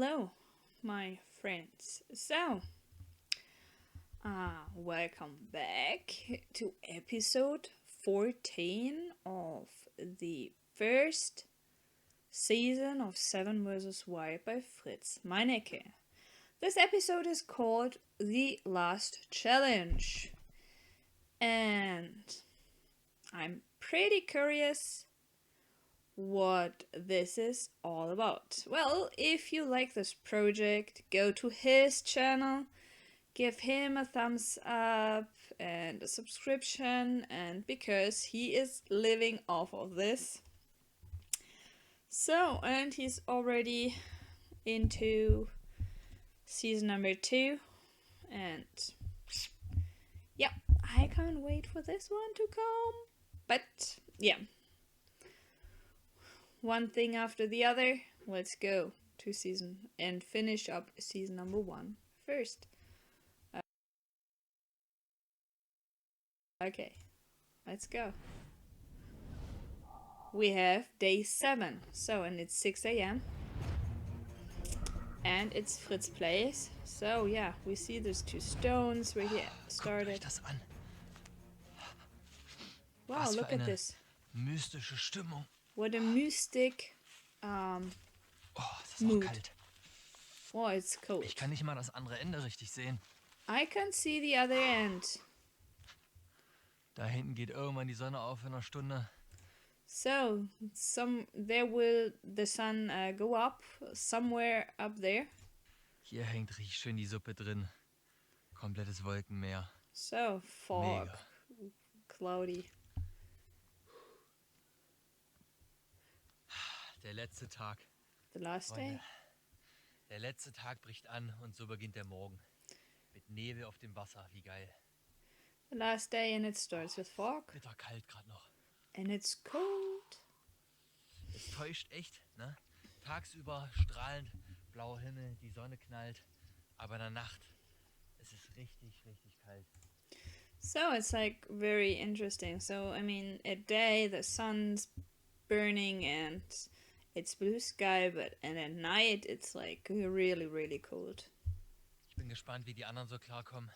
Hello, my friends. Welcome back to episode 14 of the first season of 7vswild by Fritz Meinecke. This episode is called The Last Challenge, and I'm pretty curious what this is all about. Well, if you like this project, go to his channel, give him a thumbs up and a subscription, and because he is living off of this. And he's already into season number 2, and yeah, I can't wait for this one to come. But yeah, one thing after the other, let's go to season and finish up season number 1 first. Okay, let's go. We have day 7, and it's 6 a.m. and it's Fritz' place. So yeah, we see there's 2 stones where he started. Das an. Wow, Was look für at eine this. mystische Stimmung. What a mystic Oh, es ist Mood. auch kalt. Oh, it's cold. Ich kann nicht mal das andere Ende richtig sehen. I can see the other end. Da hinten geht irgendwann die Sonne auf in einer Stunde. So, there will the sun go up somewhere up there. Hier hängt richtig schön die Suppe drin. Komplettes Wolkenmeer. So, fog, Mega. cloudy. Der letzte Tag. The last day? Freunde. Der letzte Tag bricht an und so beginnt der Morgen. Mit Nebel auf dem Wasser, wie geil. The last day and it starts with fog. Bitterkalt gerade noch. And it's cold. Es täuscht echt, ne? Tagsüber strahlend blauer Himmel, die Sonne knallt. Aber in der Nacht ist es richtig, richtig kalt. So it's like very interesting. So I mean, at day the sun's burning and it's blue sky, but and at night it's like really, really cold. Ich bin gespannt, wie die anderen so klarkommen.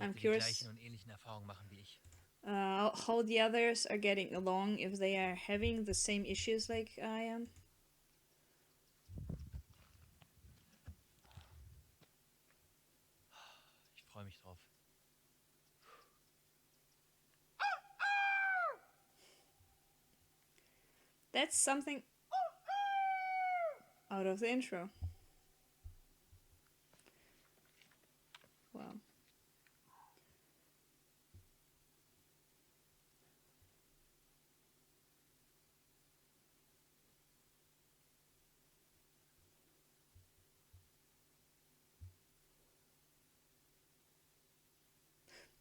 I'm Ob die curious gleichen und ähnlichen Erfahrungen machen wie ich. how the others are getting along, if they are having the same issues like I am. Ich freue mich drauf. That's something out of the intro. Wow.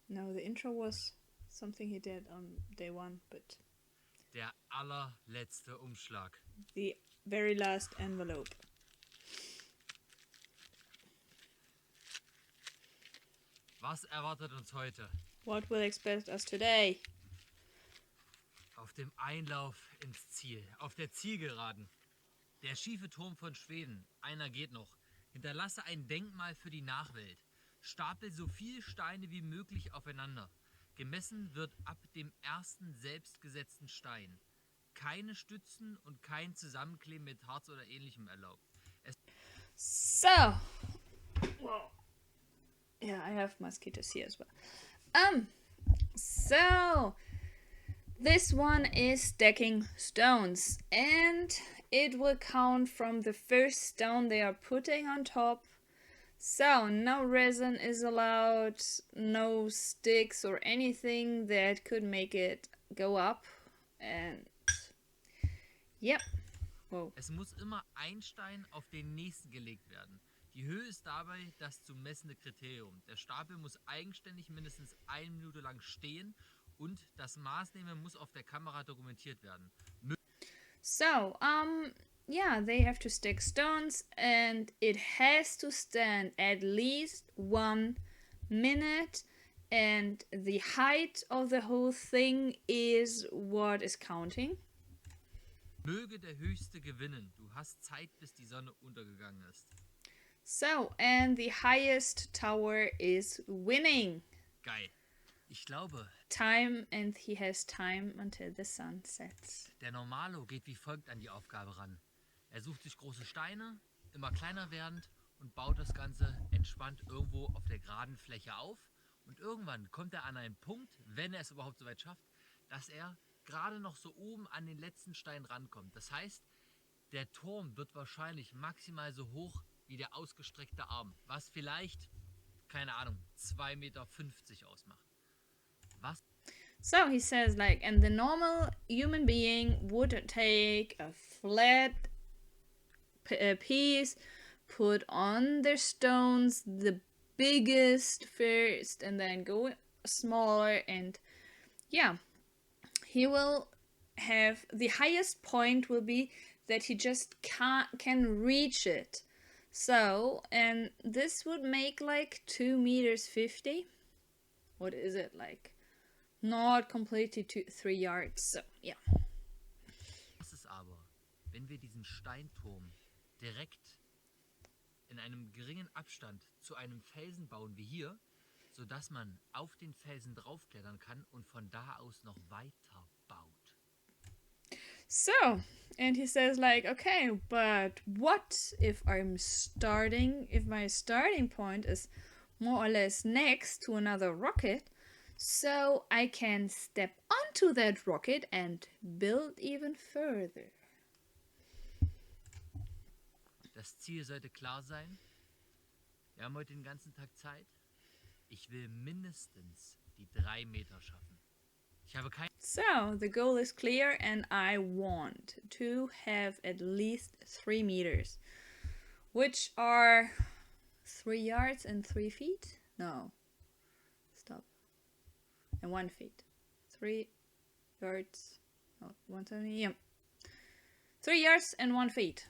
No, the intro was something he did on day 1, but Der allerletzte Umschlag. the very last envelope. Was erwartet uns heute? What will expect us today? Auf dem Einlauf ins Ziel. Auf der Zielgeraden. Der schiefe Turm von Schweden. Einer geht noch. Hinterlasse ein Denkmal für die Nachwelt. Stapel so viele Steine wie möglich aufeinander. Gemessen wird ab dem ersten selbstgesetzten Stein. Keine Stützen und kein Zusammenkleben mit Harz oder ähnlichem erlaubt. So, well, yeah, I have mosquitoes here as well. So this one is stacking stones, and it will count from the first stone they are putting on top. So no resin is allowed, no sticks or anything that could make it go up. And yep. Whoa. Es muss immer ein Stein auf den nächsten gelegt werden. Die Höhe ist dabei das zu messende Kriterium. Der Stapel muss eigenständig mindestens 1 Minute lang stehen und das Maßnehmen muss auf der Kamera dokumentiert werden. So, yeah, they have to stick stones and it has to stand at least 1 minute, and the height of the whole thing is what is counting. Möge der Höchste gewinnen. Du hast Zeit, bis die Sonne untergegangen ist. So, and the highest tower is winning. Geil. Ich glaube, Time, and he has time until the sun sets. der Normalo geht wie folgt an die Aufgabe ran. Er sucht sich große Steine, immer kleiner werdend, und baut das Ganze entspannt irgendwo auf der geraden Fläche auf. Und irgendwann kommt er an einen Punkt, wenn er es überhaupt so weit schafft, dass er gerade noch so oben an den letzten Stein rankommt. Das heißt, der Turm wird wahrscheinlich maximal so hoch wie der ausgestreckte Arm, was vielleicht, keine Ahnung, 2,50 Meter ausmacht. Was? So he says, like, and the normal human being would take a flat piece, put on their stones, the biggest first, and then go smaller, and yeah, he will have the highest point will be that he just can reach it. So, and this would make like 2 meters 50. What is it like? Not completely 3 yards. So, yeah. Das ist aber, wenn wir diesen Steinturm direkt in einem geringen Abstand zu einem Felsen bauen wie hier, sodass man auf den Felsen draufklettern kann und von da aus noch weiter baut. So, and he says like, okay, but what if my starting point is more or less next to another rocket, so I can step onto that rocket and build even further. Das Ziel sollte klar sein. Wir haben heute den ganzen Tag Zeit. Ich will mindestens die 3 Meter schaffen. Ich habe kein... So, the goal is clear, and I want to have at least 3 meters, which are 3 yards and 3 feet? No. Stop. And 1 feet. 3 yards. Oh, 170. Yeah. 3 yards and 1 feet.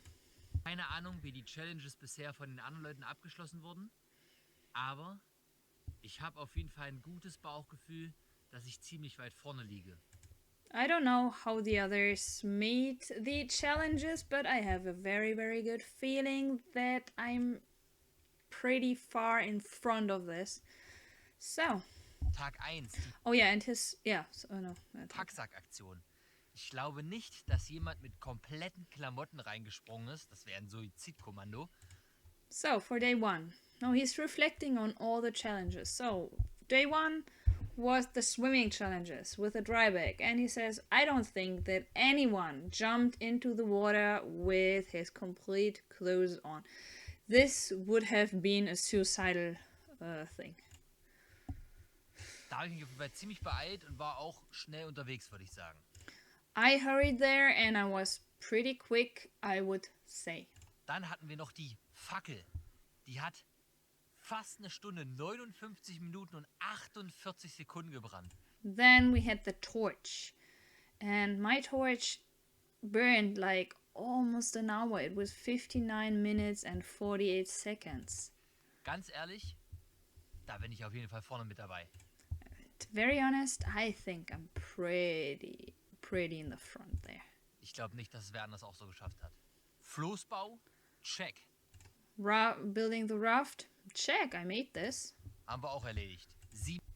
Keine Ahnung, wie die Challenges bisher von den anderen Leuten abgeschlossen wurden. Aber ich habe auf jeden Fall ein gutes Bauchgefühl, dass ich ziemlich weit vorne liege. I don't know how the others meet the challenges, but I have a very, very good feeling that I'm pretty far in front of this. So. Tag 1. Oh yeah, and his... Yeah. So, oh no. Packsackaktion. Ich glaube nicht, dass jemand mit kompletten Klamotten reingesprungen ist. Das wäre ein Suizidkommando. So, for day 1. No, he's reflecting on all the challenges. So, day 1 was the swimming challenges with a dry bag. And he says, I don't think that anyone jumped into the water with his complete clothes on. This would have been a suicidal thing. Da habe ich mich auf jeden Fall ziemlich beeilt und war auch schnell unterwegs, würde ich sagen. I hurried there and I was pretty quick, I would say. Dann hatten wir noch die Fackel. Die hat fast eine Stunde, 59 Minuten und 48 Sekunden gebrannt. Then we had the torch. And my torch burned like almost an hour. It was 59 minutes and 48 seconds. Ganz ehrlich, da bin ich auf jeden Fall vorne mit dabei. To be very honest, I think I'm pretty in the front there. Ich glaube nicht, dass Werner das auch so geschafft hat. Floßbau, check. Building the raft, check, I made this. Haben wir auch erledigt.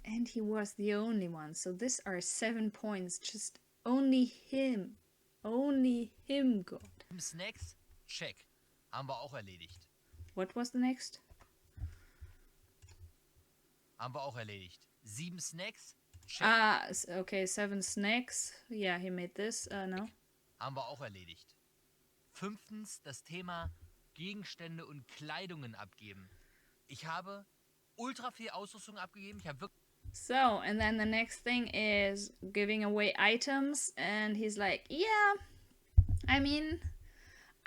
And he was the only one, so these are 7 points. Just only him got. 7 Snacks, check. Haben wir auch erledigt. What was the next? Haben wir auch erledigt. 7 Snacks, check. Okay, 7 snacks. Yeah, he made this. No. Haben wir auch erledigt. 5. das Thema Gegenstände und Kleidungen abgeben. Ich habe ultra viel Ausrüstung abgegeben. Ich habe wirklich... So, and then the next thing is giving away items, and he's like, yeah, I mean,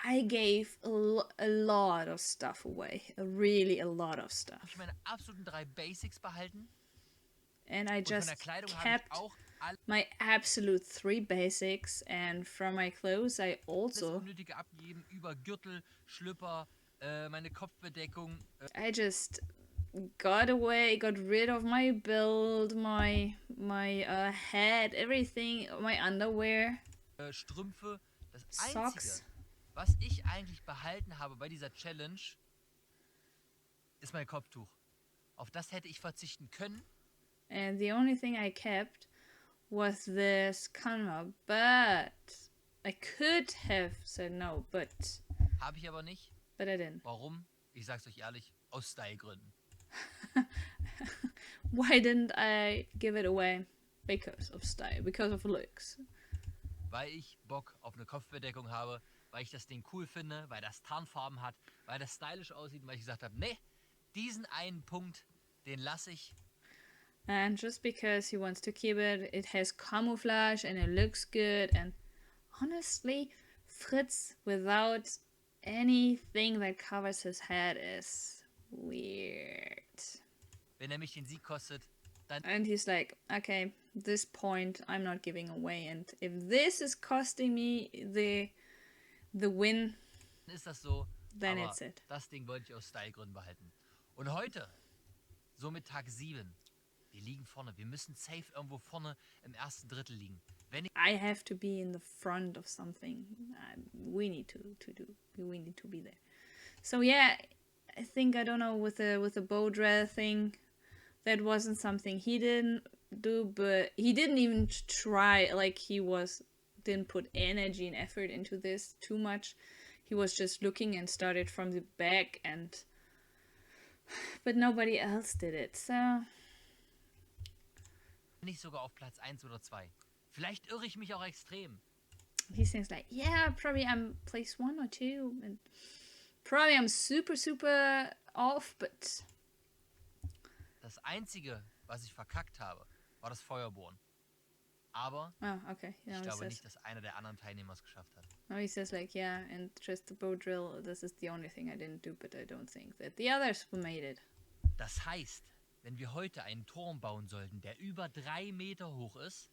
I gave a lot of stuff away, really a lot of stuff. Ich meine absoluten 3 Basics behalten. And I just kept my absolute 3 basics, and from my clothes I also... Alles Unnötige abgegeben, über Gürtel, Schlüpper, meine Kopfbedeckung. I just got rid of my belt, my hat, everything, my underwear. Strümpfe, Das Socks. Einzige, was ich eigentlich behalten habe bei dieser Challenge, ist mein Kopftuch. Auf das hätte ich verzichten können. And the only thing I kept was this camera, but I could have said no, but Habe ich aber nicht. I didn't. Warum? Ich sag's euch ehrlich, aus Stylegründen. Why didn't I give it away? Because of style, because of looks. Weil ich Bock auf eine Kopfbedeckung habe, weil ich das Ding cool finde, weil das Tarnfarben hat, weil das stylisch aussieht und weil ich gesagt habe, nee, diesen einen Punkt, den lasse ich. And just because he wants to keep it, it has camouflage and it looks good. And honestly, Fritz without anything that covers his head is weird. Wenn er mich den Sieg kostet, dann... And he's like, okay, this point I'm not giving away. And if this is costing me the win, ist das so, then aber it's it. das Ding wollte ich aus Stylegründen behalten. Und heute, so mit Tag 7, wir liegen vorne. Wir müssen safe irgendwo vorne im ersten Drittel liegen. Wenn ich I have to be in the front of something. We need to do. We need to be there. So yeah, I think I don't know with the bow dress thing, that wasn't something he didn't do, but he didn't even try. Like didn't put energy and effort into this too much. He was just looking and started from the back, but nobody else did it. So nicht sogar auf Platz 1 oder 2. Vielleicht irre ich mich auch extrem. he thinks like, yeah, probably I'm place 1 or 2, and probably I'm super off, but Das Einzige, was ich verkackt habe, war das Feuerbohren. Aber okay. ich He glaube says, nicht, dass einer der anderen Teilnehmer es geschafft hat. no, he says like, yeah, and just the bow drill, this is the only thing I didn't do, but I don't think that the others made it. Das heißt, wenn wir heute einen Turm bauen sollten, der über 3 Meter hoch ist,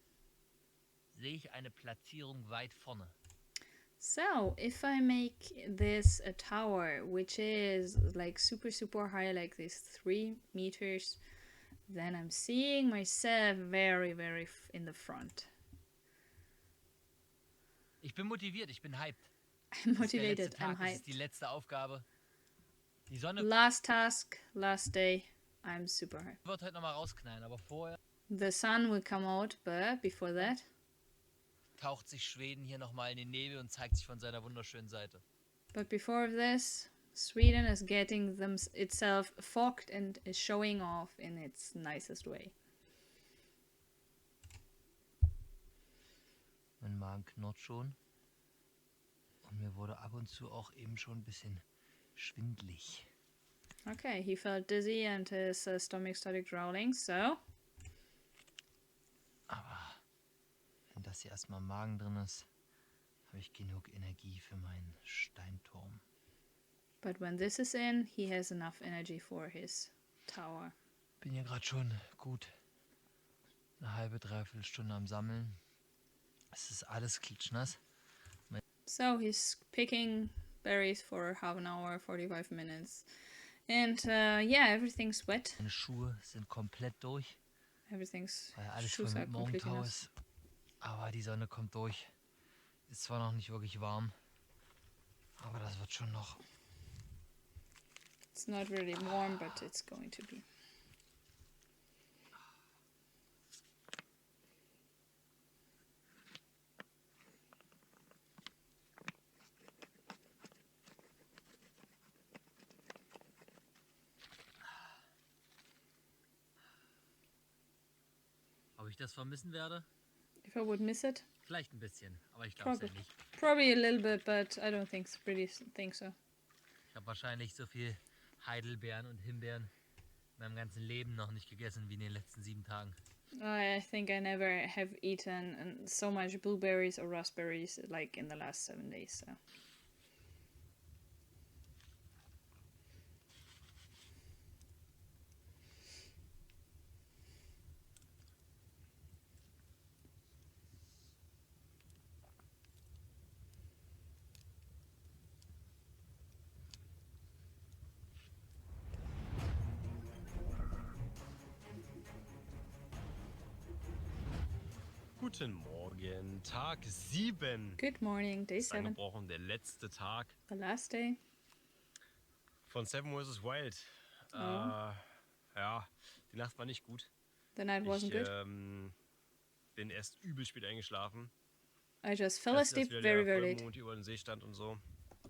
sehe ich eine Platzierung weit vorne. So, if I make this a tower, which is like super high, like this 3 meters, then I'm seeing myself very in the front. Ich bin motiviert, ich bin hyped. I'm Das ist der motivated, letzte Tag, I'm das ist die hyped. letzte Aufgabe. Die Sonne Last task, last day, I'm super hyped. wird heute nochmal rausknallen, aber vorher The sun will come out, but before that, taucht sich Schweden hier nochmal in den Nebel und zeigt sich von seiner wunderschönen Seite. but before this, Sweden is getting itself fogged and is showing off in its nicest way. Mein Magen knurrt schon. Und mir wurde ab und zu auch eben schon ein bisschen schwindlig. Okay, he felt dizzy and his stomach started growling, so Aber wenn das hier erstmal im Magen drin ist, habe ich genug Energie für meinen Steinturm. but when this is in, he has enough energy for his tower. Bin hier gerade schon gut eine halbe, dreiviertel Stunde am Sammeln. Es ist alles klitschnass. So he's picking berries for half an hour, 45 minutes. And yeah, everything's wet. Meine Schuhe sind komplett durch, Everything's weil alles shoes voll are mit completely Morgentau nice. ist. Aber die Sonne kommt durch. Ist zwar noch nicht wirklich warm, aber das wird schon noch. It's not really warm, but it's going to be. Ob ich das vermissen werde? If I would miss it, Vielleicht ein bisschen, aber ich glaube es ja probably, nicht. probably a little bit, but I don't think so. Ich habe wahrscheinlich so viel Heidelbeeren und Himbeeren in meinem ganzen Leben noch nicht gegessen wie in den letzten 7 Tagen. I think I never have eaten so much blueberries or raspberries like in the last 7 days. So. Guten Morgen. Morgen, Tag 7. Good morning, day Ist 7. angebrochen, der letzte Tag The last day. von 7vswild. Oh. Ja, die Nacht war nicht gut. The night wasn't Ich good. bin erst übel spät eingeschlafen. I just fell Als asleep wieder very, der very late. Vollmond über den See stand und so.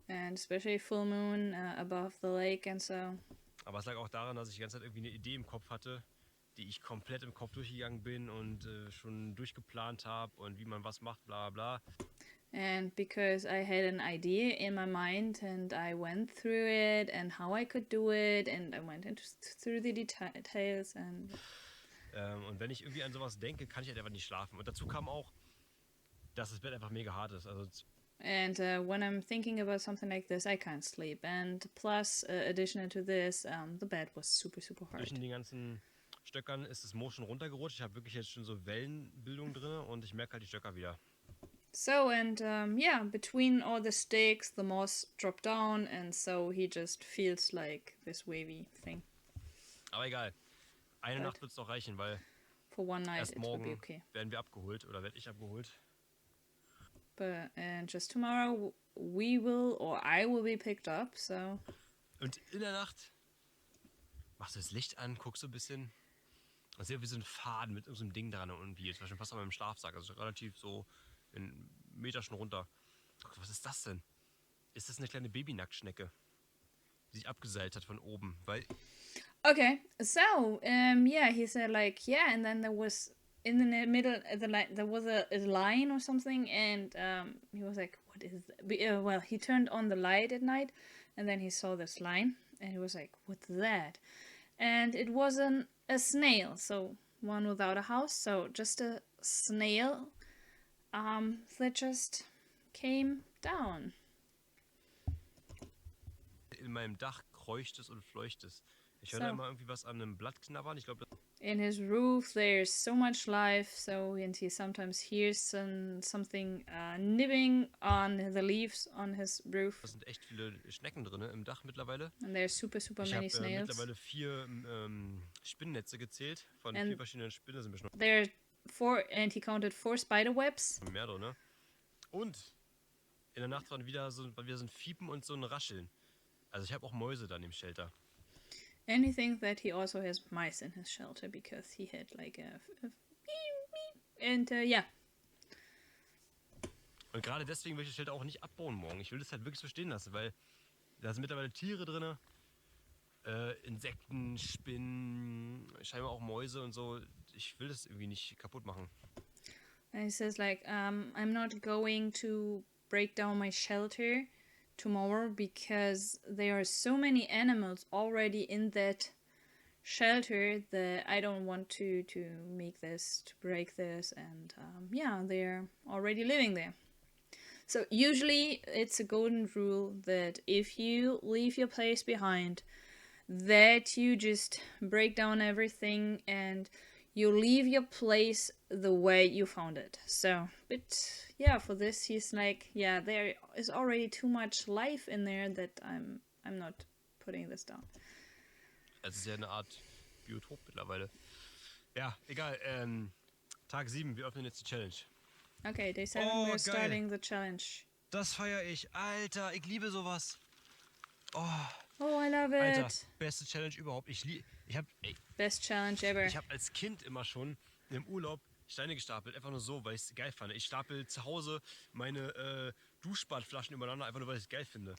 And especially full moon above the lake and so. Aber es lag auch daran, dass ich die ganze Zeit irgendwie eine Idee im Kopf hatte, die ich komplett im Kopf durchgegangen bin und schon durchgeplant habe und wie man was macht, bla bla. And because I had an idea in my mind and I went through it and how I could do it and I went through the details and... Und wenn ich irgendwie an sowas denke, kann ich halt einfach nicht schlafen. Und dazu kam auch, dass das Bett einfach mega hart ist. Also And when I'm thinking about something like this, I can't sleep. And plus, additional to this, the bed was super, super hard. zwischen den ganzen Stöckern ist das Moos schon runtergerutscht. Ich habe wirklich jetzt schon so Wellenbildung drin und ich merke halt die Stöcker wieder. So, and yeah, between all the sticks, the moss dropped down, and so he just feels like this wavy thing. Aber egal. Eine Nacht wird es noch reichen, weil For one night, erst it will be morgen okay. werden wir abgeholt oder werde ich abgeholt. But and just tomorrow, we will or I will be picked up. So. Und in der Nacht machst du das Licht an, guckst so ein bisschen. Und sehe wie so ein Faden mit so einem Ding dran irgendwie. Das war schon fast an meinem Schlafsack. Also relativ so einen Meter schon runter. Was ist das denn? Ist das eine kleine Babynacktschnecke, die sich abgeseilt hat von oben? Weil Okay, so yeah, he said like yeah, and then there was in the middle of the line there was a line or something, and he was like, "What is that?" Well, he turned on the light at night, and then he saw this line, and he was like, "What's that?" And it wasn't a snail, so one without a house, so just a snail that just came down. in meinem Dach kreucht es und fleucht es. Ich höre So. da immer irgendwie was an einem Blatt knabbern. Ich glaube, In his roof, there's so much life, so and he sometimes hears something nibbing on the leaves on his roof, das sind echt viele Schnecken drin im Dach mittlerweile. and there's super, super Ich many habe snails. mittlerweile 4 Spinnennetze gezählt. Von And 4 verschiedenen Spinnen sind bestimmt There are 4, and he counted 4 spider webs. mehr drin. Ne? Und in der Nacht war wieder so ein Fiepen und so ein Rascheln. Also ich habe auch Mäuse dann im Shelter. And he thinks that he also has mice in his shelter because he had like a and yeah. Und gerade deswegen will ich das Shelter auch nicht abbauen morgen. Ich will das halt wirklich so stehen lassen, weil da sind mittlerweile Tiere drin. Insekten, Spinnen, scheinbar auch Mäuse und so. Ich will das irgendwie nicht kaputt machen. And he says like I'm not going to break down my shelter tomorrow because there are so many animals already in that shelter that I don't want to make this, to break this, and yeah, they're already living there. So usually it's a golden rule that if you leave your place behind, that you just break down everything and you leave your place the way you found it. So, but yeah, for this he's like, yeah, there is already too much life in there that I'm not putting this down. Es ist ja eine Art Biotop mittlerweile. Ja, egal. Tag 7, wir öffnen jetzt die Challenge. Okay, day 7, Oh, we're geil. starting the challenge. Das feiere ich. Alter, ich liebe sowas. Oh, Oh, I love it. Alter, beste Challenge überhaupt. Ich habe Best challenge ever. als Kind immer schon im Urlaub Steine gestapelt. Einfach nur so, weil ich es geil fand. Ich stapel zu Hause meine Duschbadflaschen übereinander, einfach nur, weil ich es geil finde.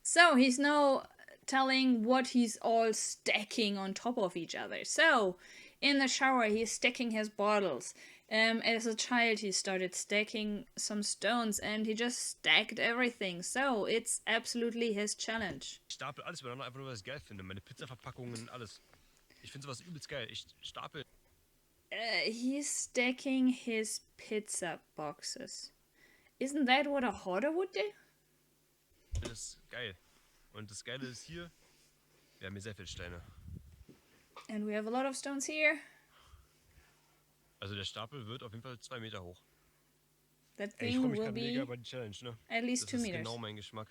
So he's now telling what he's all stacking on top of each other. So in the shower, he's stacking his bottles. As a child, he started stacking some stones and he just stacked everything. So it's absolutely his challenge. Ich stapel alles übereinander, einfach nur, weil ich es geil finde. Meine Pizzaverpackungen, alles. Ich finde sowas übelst geil. Ich stapel. He's stacking his pizza boxes. Isn't that what a hoarder would do? Das ist geil. Und das Geile ist hier, wir haben hier sehr viele Steine. And we have a lot of stones here. Also der Stapel wird auf jeden Fall 2 Meter hoch. That Ey, ich thing freue mich will gerade mega be über die Challenge, ne? at least Das 2 ist meters. genau mein Geschmack.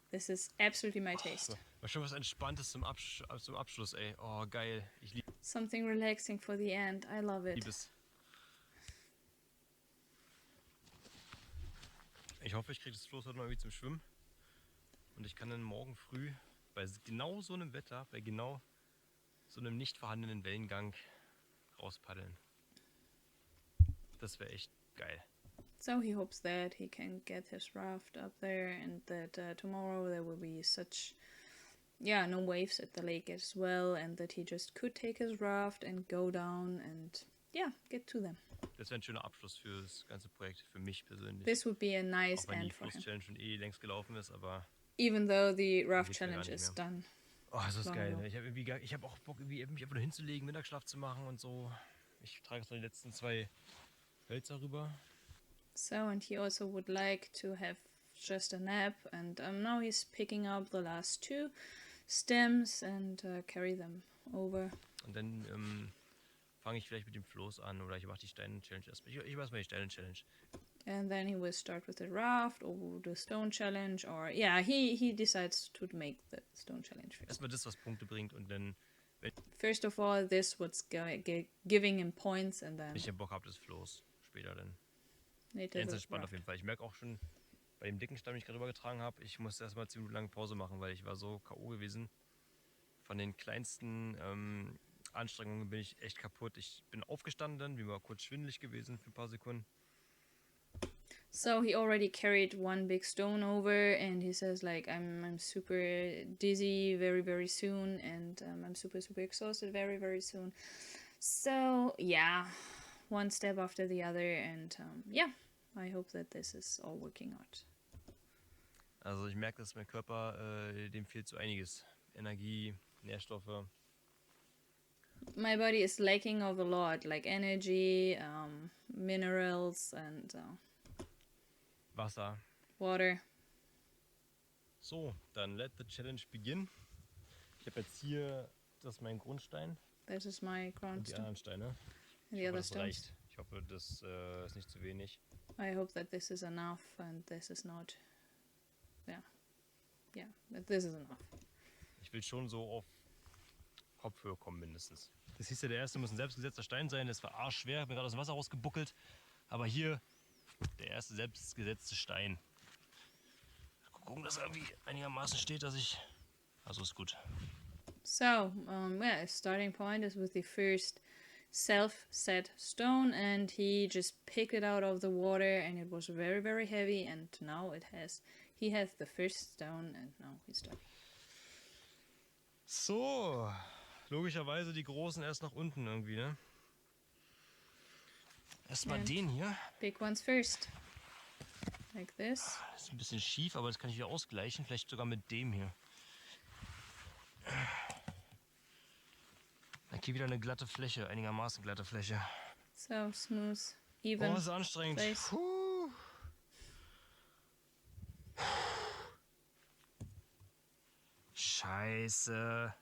This is absolutely my taste. War schon was Entspanntes zum Abschluss, ey. Oh, geil. Ich liebe Something relaxing for the end. I love it. es. Ich hoffe, ich kriege das Floß heute mal irgendwie zum Schwimmen. Und ich kann dann morgen früh bei genau so einem Wetter, bei genau so einem nicht vorhandenen Wellengang rauspaddeln. Das wäre echt geil. So he hopes that he can get his raft up there and that tomorrow there will be no waves at the lake as well, and that he just could take his raft and go down and get to them. Das wäre ein schöner Abschluss für das ganze Projekt, für mich persönlich. This would be a nice Auch wenn die end for him. Fluss-Challenge schon längst gelaufen ist, aber... Even though the raft geht's mir gar challenge nicht is mehr. done. Oh, das ist Long geil. ago. Ne? Ich hab auch Bock, mich einfach nur hinzulegen, Mittagsschlaf zu machen und so. Ich trage jetzt noch die letzten 2 Hölzer rüber. So, and he also would like to have just a nap, and now he's picking up the last 2 stems and carry them over. Und dann fange ich vielleicht mit dem Floß an oder ich mache die Steine-Challenge erstmal. Ich mache mal die Steine-Challenge. And then he will start with the raft or the stone challenge, or he decides to make the stone challenge first. Erstmal das, was Punkte bringt und dann, First of all, this what's giving him points, and then wenn ich den Bock habe, das Floß später dann. later Ganz the entspannt auf raft. jeden Fall. Ich merke auch schon bei dem dicken Stamm, den ich gerade rübergetragen habe, ich musste erstmal 10 Minuten lang Pause machen, weil ich war so K.O. gewesen. Von den kleinsten Anstrengungen bin ich echt kaputt. Ich bin aufgestanden, mir war kurz schwindelig gewesen für ein paar Sekunden. So he already carried 1 big stone over, and he says like I'm super dizzy very soon, and I'm super exhausted very soon. So yeah, 1 step after the other, and I hope that this is all working out. Also ich merke, dass mein Körper, dem fehlt so einiges. Energie, Nährstoffe. My body is lacking of a lot, like energy, minerals, and Wasser. water. So, dann let the challenge begin. Ich habe jetzt hier, das ist mein Grundstein This is my und ground die stone. anderen Steine. And Ich the hoffe, other das stones. reicht. Ich hoffe, das ist nicht zu wenig. I hope that this is enough, and this is not. Yeah, that this is enough. Ich will schon so auf Kopfhöhe kommen mindestens. Das hieß ja, der erste muss ein selbstgesetzter Stein sein. Das war arschschwer, bin gerade aus dem Wasser rausgebuckelt. Aber hier der erste selbstgesetzte Stein. Gucken, dass er irgendwie einigermaßen steht, dass ich... Also ist gut. So, starting point is with the first self-set stone, and he just picked it out of the water, and it was very heavy, and now he has the first stone, and now he's done. So, logischerweise die Großen erst nach unten irgendwie, ne? Erstmal Ja. den hier. Big ones first, like this. Das ist ein bisschen schief, aber das kann ich wieder ausgleichen. Vielleicht sogar mit dem hier. Dann hier wieder eine glatte Fläche, einigermaßen glatte Fläche. So smooth, Oh, even. das ist anstrengend. place. Scheiße.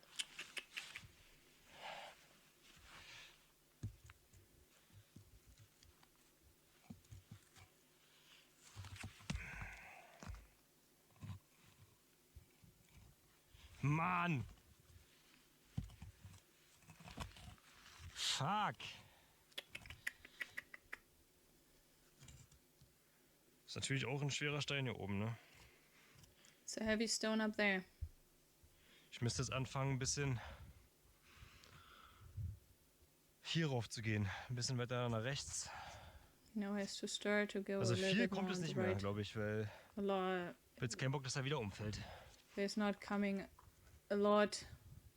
Mann. Fuck. Ist natürlich auch ein schwerer Stein hier oben, ne? It's a heavy stone up there. Ich müsste jetzt anfangen, ein bisschen hier rauf zu gehen. Ein bisschen weiter nach rechts. Now has to start to go Also a little viel bit more kommt es on the nicht mehr, right. glaube ich, weil A lot. ich habe jetzt keinen Bock, dass er wieder umfällt. There's not coming a lot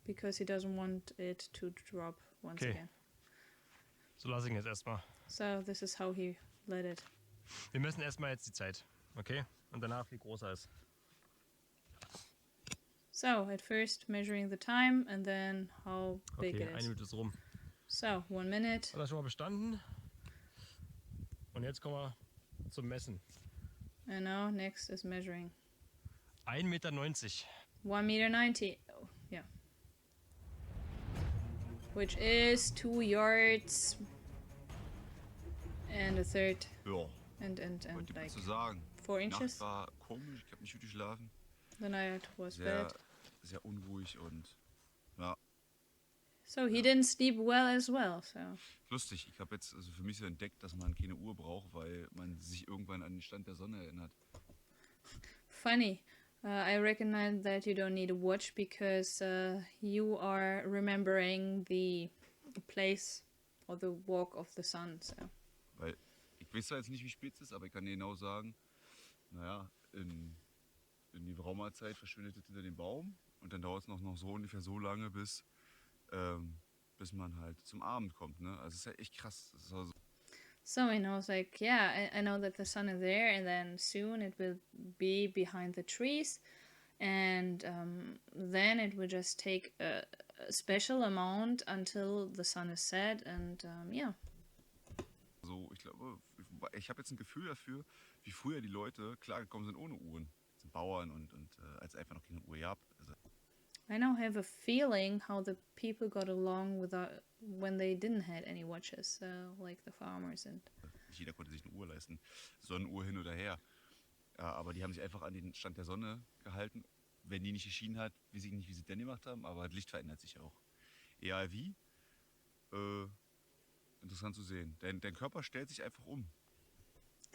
because he doesn't want it to drop once Okay. again. So lasse ich ihn jetzt erstmal. So this is how he let it. Wir messen erstmal jetzt die Zeit, okay? Und danach, wie groß er ist. So at first measuring the time and then how big Okay, it eine is. Minute ist rum. So 1 minute. Hat er schon mal bestanden? Und jetzt kommen wir zum Messen. And now next is measuring. 1,90 Meter. 1.90 m. Oh, yeah. Which is 2 yards and a third Ja, and wollte like zu sagen. 4 Die Nacht inches. war komisch, ich habe nicht gut geschlafen. The night was Sehr, bad. sehr unruhig und ja, So he didn't sleep well as well. So Lustig, ich habe jetzt also für mich so entdeckt, dass man keine Uhr braucht, weil man sich irgendwann an den Stand der Sonne erinnert. funny. I recognize that you don't need a watch because you are remembering the place or the walk of the sun. So Weil ich weiß zwar jetzt nicht, wie spät es ist, aber ich kann dir genau sagen, naja, in die Braumazeit verschwindet es hinter dem Baum und dann dauert es noch so ungefähr so lange, bis man halt zum Abend kommt. Ne? Also es ist ja echt krass. Das ist also So he knows, like, yeah, I know that the sun is there, and then soon it will be behind the trees, and then it will just take a special amount until the sun is set, and yeah. so, ich glaube, ich habe jetzt ein Gefühl dafür, wie früher die Leute klargekommen sind ohne Uhren. Das sind Bauern und als einfach noch keine Uhr gab. Also I now have a feeling how the people got along without when they didn't had any watches, like the farmers and. nicht jeder konnte sich eine Uhr leisten. Sonnenuhr hin oder her. Ja, aber die haben sich einfach an den Stand der Sonne gehalten. Wenn die nicht geschienen hat, weiß ich nicht, wie sie denn gemacht haben, aber das Licht verändert sich auch. Egal wie. Interessant zu sehen. Dein Körper stellt sich einfach um.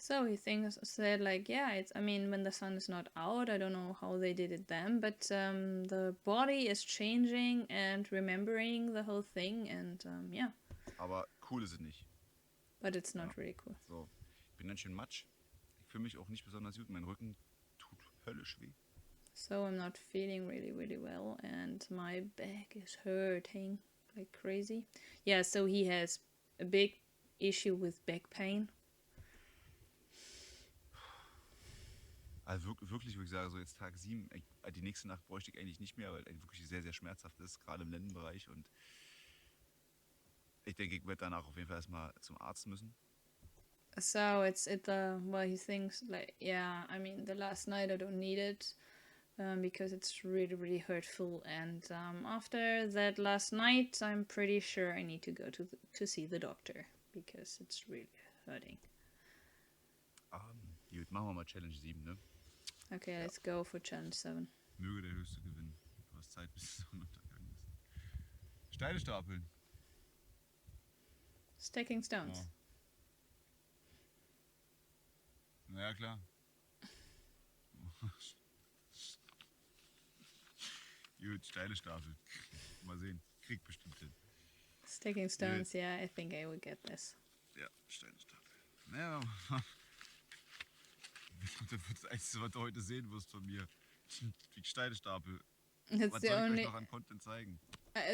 So he said like, yeah, I mean, when the sun is not out, I don't know how they did it then, but the body is changing and remembering the whole thing, and yeah. Aber cool ist es nicht. But it's not really cool. So, ich bin ganz schön matsch. Ich fühle mich auch nicht besonders gut. Mein Rücken tut höllisch weh. So I'm not feeling really, really well, and my back is hurting like crazy. Yeah, so he has a big issue with back pain. Also wirklich, würde ich sagen, so jetzt Tag 7, die nächste Nacht bräuchte ich eigentlich nicht mehr, weil es wirklich sehr, sehr schmerzhaft ist, gerade im Lendenbereich. Und ich denke, ich werde danach auf jeden Fall erstmal zum Arzt müssen. So well, he thinks like, yeah, I mean, the last night I don't need it because it's really, really hurtful. And after that last night, I'm pretty sure I need to go to see the doctor because it's really hurting. Gut, machen wir mal Challenge 7, ne? Okay, let's go for challenge 7. Möge der Höchste gewinnen. Du hast Zeit, bis der Sonnenuntergang ist. Steine stapeln. Stacking stones. Ja. Naja, klar. Gut, Steine stapeln. Mal sehen. Krieg bestimmt hin. Stacking stones, yeah, I think I will get this. Ja, Steine stapeln. Naja, das wird das Einzige, was du heute sehen wirst von mir. Wie ich Steine stapel. It's Was the soll ich only euch noch an Content zeigen?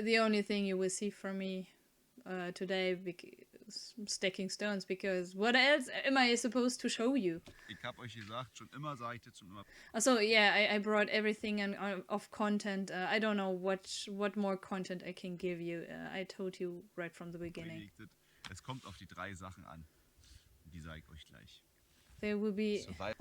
the only thing you will see from me today, stacking stones, because what else am I supposed to show you? Ich hab euch gesagt, schon immer sage ich das schon immer. Also yeah, I brought everything of content. I don't know what more content I can give you. I told you right from the beginning. Es kommt auf die 3 Sachen an. Die sage ich euch gleich. There will be. Survival.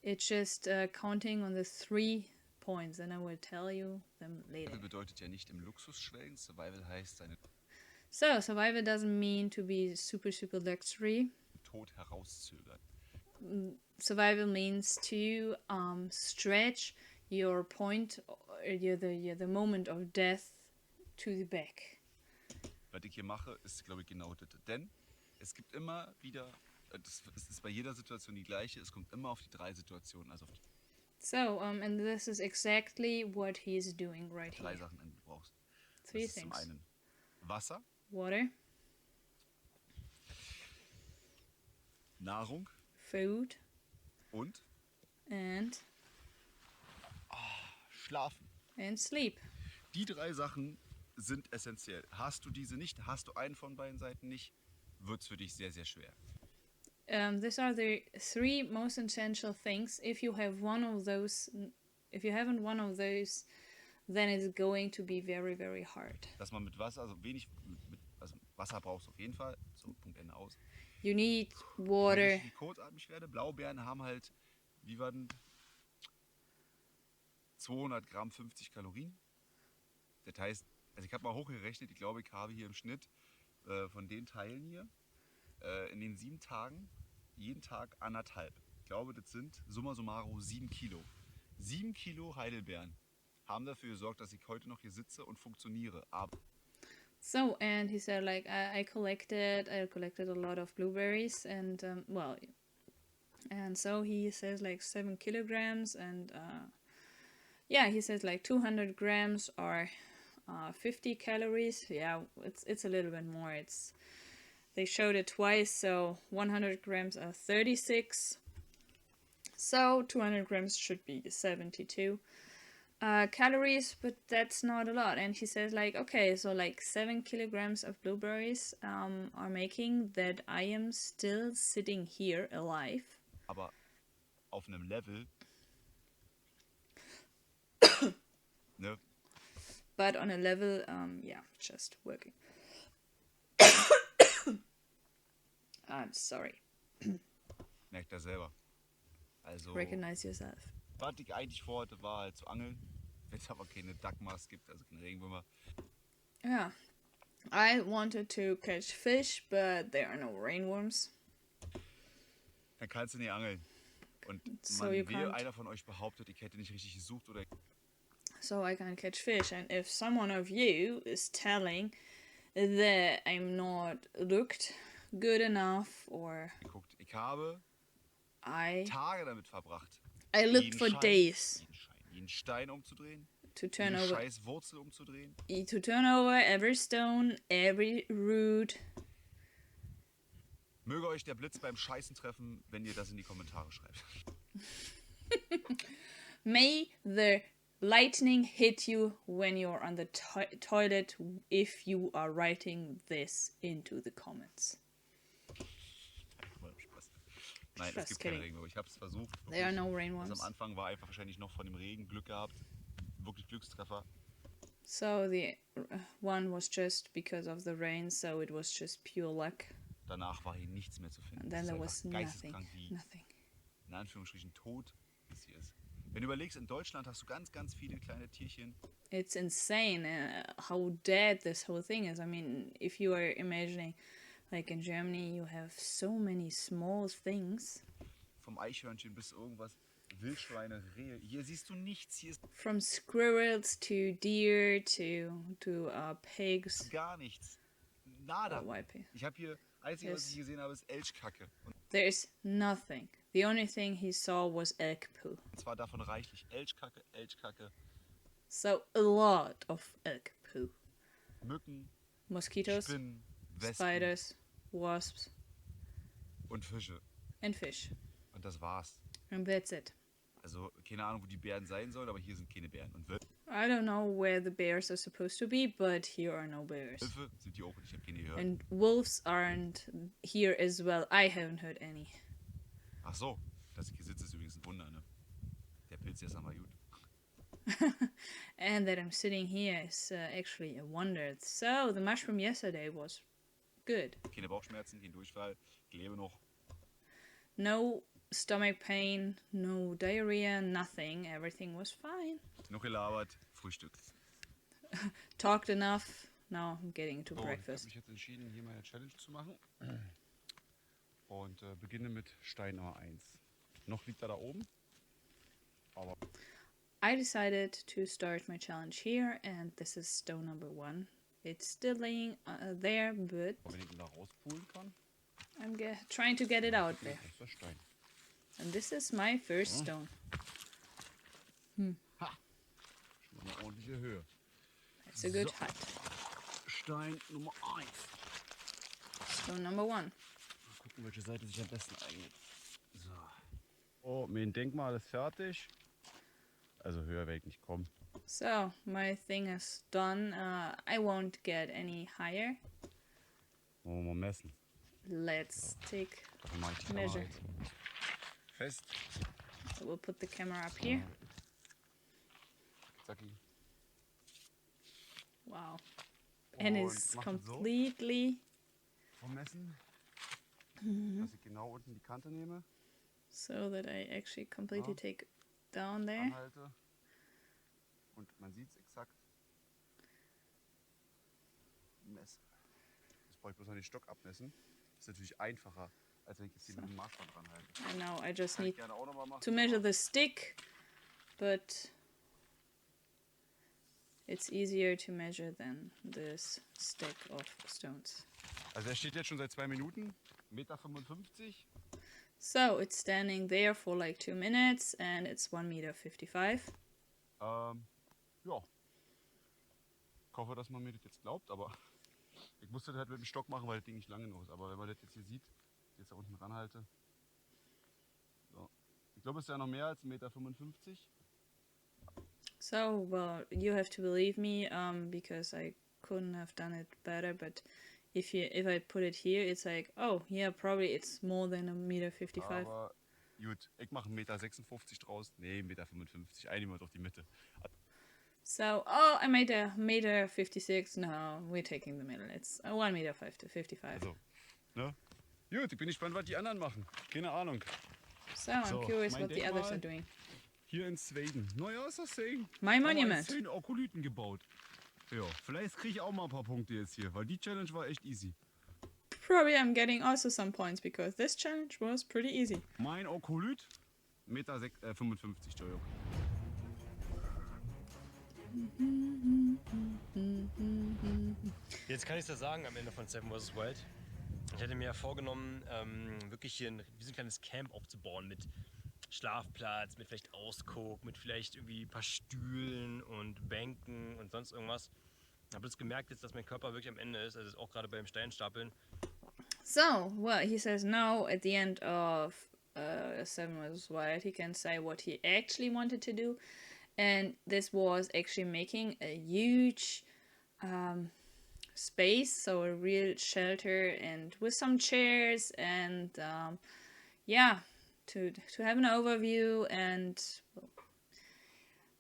It's just counting on the 3 points, and I will tell you them later. Bedeutet ja nicht im Luxus schwelgen. Survival heißt seine So survival doesn't mean to be super, super luxury. Tod herauszögern. Survival means to stretch your point, the moment of death to the back. Was ich hier mache, ist, glaube ich, genau das. Denn es gibt immer wieder, es ist bei jeder Situation die gleiche, es kommt immer auf die 3 Situationen, also auf die So, and this is exactly what he's doing right 3 here. Sachen an, die du brauchst. 3 Das ist zum things. einen Wasser, Water, Nahrung food, und and Schlafen. sleep. Die 3 Sachen sind essentiell. Hast du diese nicht, hast du einen von beiden Seiten nicht, wird es für dich sehr, sehr schwer. These are the 3 most essential things. If you have one of those, if you haven't one of those, then it's going to be very, very hard. Dass man mit Wasser, also also Wasser brauchst du auf jeden Fall, so Punkt Ende aus. You need Wenn water. ich kurzatmig werde, Blaubeeren haben halt, wie war denn, 200 Gramm 50 Kalorien. Das heißt, also ich habe mal hochgerechnet, ich glaube, ich habe hier im Schnitt von den Teilen hier in den 7 Tagen jeden Tag 1,5. Ich glaube, das sind summa summarum 7 Kilo. 7 Kilo Heidelbeeren haben dafür gesorgt, dass ich heute noch hier sitze und funktioniere. Aber So, and he said, like, I collected a lot of blueberries, and and so he says like 7 kilograms, and yeah, he says like 200 grams are 50 calories. Yeah, it's a little bit more. They showed it twice, so 100 grams are 36. So 200 grams should be 72 calories, but that's not a lot. And he says like, okay, so like 7 kilograms of blueberries are making that I am still sitting here alive. Aber auf einem Level, ne? But on a level, yeah, just working. I'm sorry. Merkt er selber. Also, Recognize yourself. was ich eigentlich vorhatte, war halt zu angeln. Wenn es aber keine Duckmas gibt, also keine Regenwürmer. Yeah. I wanted to catch fish, but there are no rainworms. Dann kannst du nicht angeln. Und So you can't. einer von euch behauptet, ich hätte nicht richtig gesucht oder So I can't catch fish. And if someone of you is telling that I'm not looked good enough, or geguckt. Ich habe I Tage damit verbracht, looked for days jeden Stein umzudrehen, to turn jede over scheiß Wurzel umzudrehen. every stone, every root. Möge euch der Blitz beim Scheißen treffen, wenn ihr das in die Kommentare schreibt. May the lightning hit you when you're on the toilet if you are writing this into the comments. Spaß. Nein, es Just gibt keine kidding. Regenwürmer. Ich habe es versucht. There are no Das rainworms. am Anfang war einfach wahrscheinlich noch von dem Regen Glück gehabt. Wirklich Glückstreffer. So the one was just because of the rain, so it was just pure luck. Danach war hier nichts mehr zu finden. And then Es ist there einfach was nothing. geisteskrank, wie Nothing. in Anführungsstrichen tot es hier ist. Wenn du überlegst, in Deutschland hast du ganz, ganz viele kleine Tierchen. It's insane how dead this whole thing is. I mean, if you are imagining, like in Germany, you have so many small things. Vom Eichhörnchen bis irgendwas. Wildschweine, Rehe. Hier siehst du nichts. Hier ist From squirrels to deer to pigs. gar nichts. Nada. Oh, YP. Ich habe hier, einzige, was Yes. ich gesehen habe, ist Elchkacke. Und There's nothing. The only thing he saw was elk poo. zwar davon reichlich. Elchkacke, Elchkacke, So a lot of elk poo. Mücken, Mosquitoes, Spinnen, Wespen spiders, wasps, und Fische. and fish. Und das war's. And that's it. Also keine Ahnung, wo die Bären sein sollen, aber hier sind keine Bären. Und I don't know where the bears are supposed to be, but here are no bears. Wölfe sind hier auch und ich habe keine gehört. And wolves aren't here as well. I haven't heard any. Ach so, dass ich hier sitze, ist übrigens ein Wunder, ne? Der Pilz, der ist aber gut. And that I'm sitting here is actually a wonder. So, the mushroom yesterday was good. Keine Bauchschmerzen, kein Durchfall. Ich lebe noch. No stomach pain, no diarrhea, nothing. Everything was fine. Noch gelabert, Frühstück. Talked enough. Now I'm getting to So, ich habe breakfast. mich jetzt entschieden, hier meine Challenge zu machen. Und beginne mit Stein Nummer 1. Noch liegt er da oben. Aber I decided to start my challenge here, and this is stone number 1. It's still laying there, but wenn ich ihn da rauspulen kann, I'm trying to get it out there. ist der Stein. And this is my first stone. Schon mal eine ordentliche Höhe. It's a good So. height. Stein Nummer 1. Stone number 1. Mal gucken, welche Seite sich am besten eignet. So. Oh, mein Denkmal ist fertig. Also höher werde ich nicht kommen. So, my thing is done. I won't get any higher. Wollen wir mal messen. Let's take Dafür mache ich die Kamera measure. jetzt fest. So we'll put the camera up here. Zacki. Wow. And it's mach das so completely vom Messen. Dass ich genau unten die Kante nehme, so that I actually completely Ja. take down there. anhalte. Und man sieht es exakt. Messe. Jetzt brauche ich bloß noch den Stock abmessen. Das ist natürlich einfacher, als wenn ich jetzt hier mit dem Maßband ranhalte. I know, I just Kann ich need gerne auch nochmal machen. to measure the stick, but It's easier to measure than this stack of stones. Also er steht jetzt schon seit 2 Minuten, 1,55 Meter. So it's standing there for like 2 minutes and it's 1,55 Meter. Ja. Ich hoffe, dass man mir das jetzt glaubt, aber ich musste das halt mit dem Stock machen, weil das Ding nicht lang genug ist. Aber wenn man das jetzt hier sieht, jetzt da unten ranhalte. So. Ich glaube, es ist ja noch mehr als 1,55 Meter. So, well, you have to believe me, because I couldn't have done it better, but if I put it here, it's like, oh, yeah, probably it's more than 1,55 Meter. Aber gut, ich mache 1,56 Meter draus. Nee, 1,55 Meter. Einigen wir doch die Mitte. So, oh, I made a 1,56 Meter. No, we're taking the middle. It's 1,55 Meter. Also, ne? Gut, ich bin gespannt, was die anderen machen. Keine Ahnung. So, I'm So, curious mein what the others Denkmal. are doing. Hier in Sweden. Naja, ist das Segen. My monument. 10 Okolyten gebaut. Ja, vielleicht kriege ich auch mal ein paar Punkte jetzt hier, weil die Challenge war echt easy. Probably I'm getting also some points because this challenge was pretty easy. Mein Okolyt, 1,55 Meter, Entschuldigung. Jetzt kann ich das sagen am Ende von 7vswild. Ich hätte mir ja vorgenommen, wirklich hier wie so ein kleines Camp aufzubauen mit Schlafplatz, mit vielleicht Ausguck, mit vielleicht irgendwie ein paar Stühlen und Bänken und sonst irgendwas. Ich habe jetzt gemerkt, jetzt, dass mein Körper wirklich am Ende ist, also auch gerade beim Steinstapeln. So, well, he says now at the end of 7vswild, he can say what he actually wanted to do. And this was actually making a huge space, so a real shelter, and with some chairs and yeah, to have an overview. And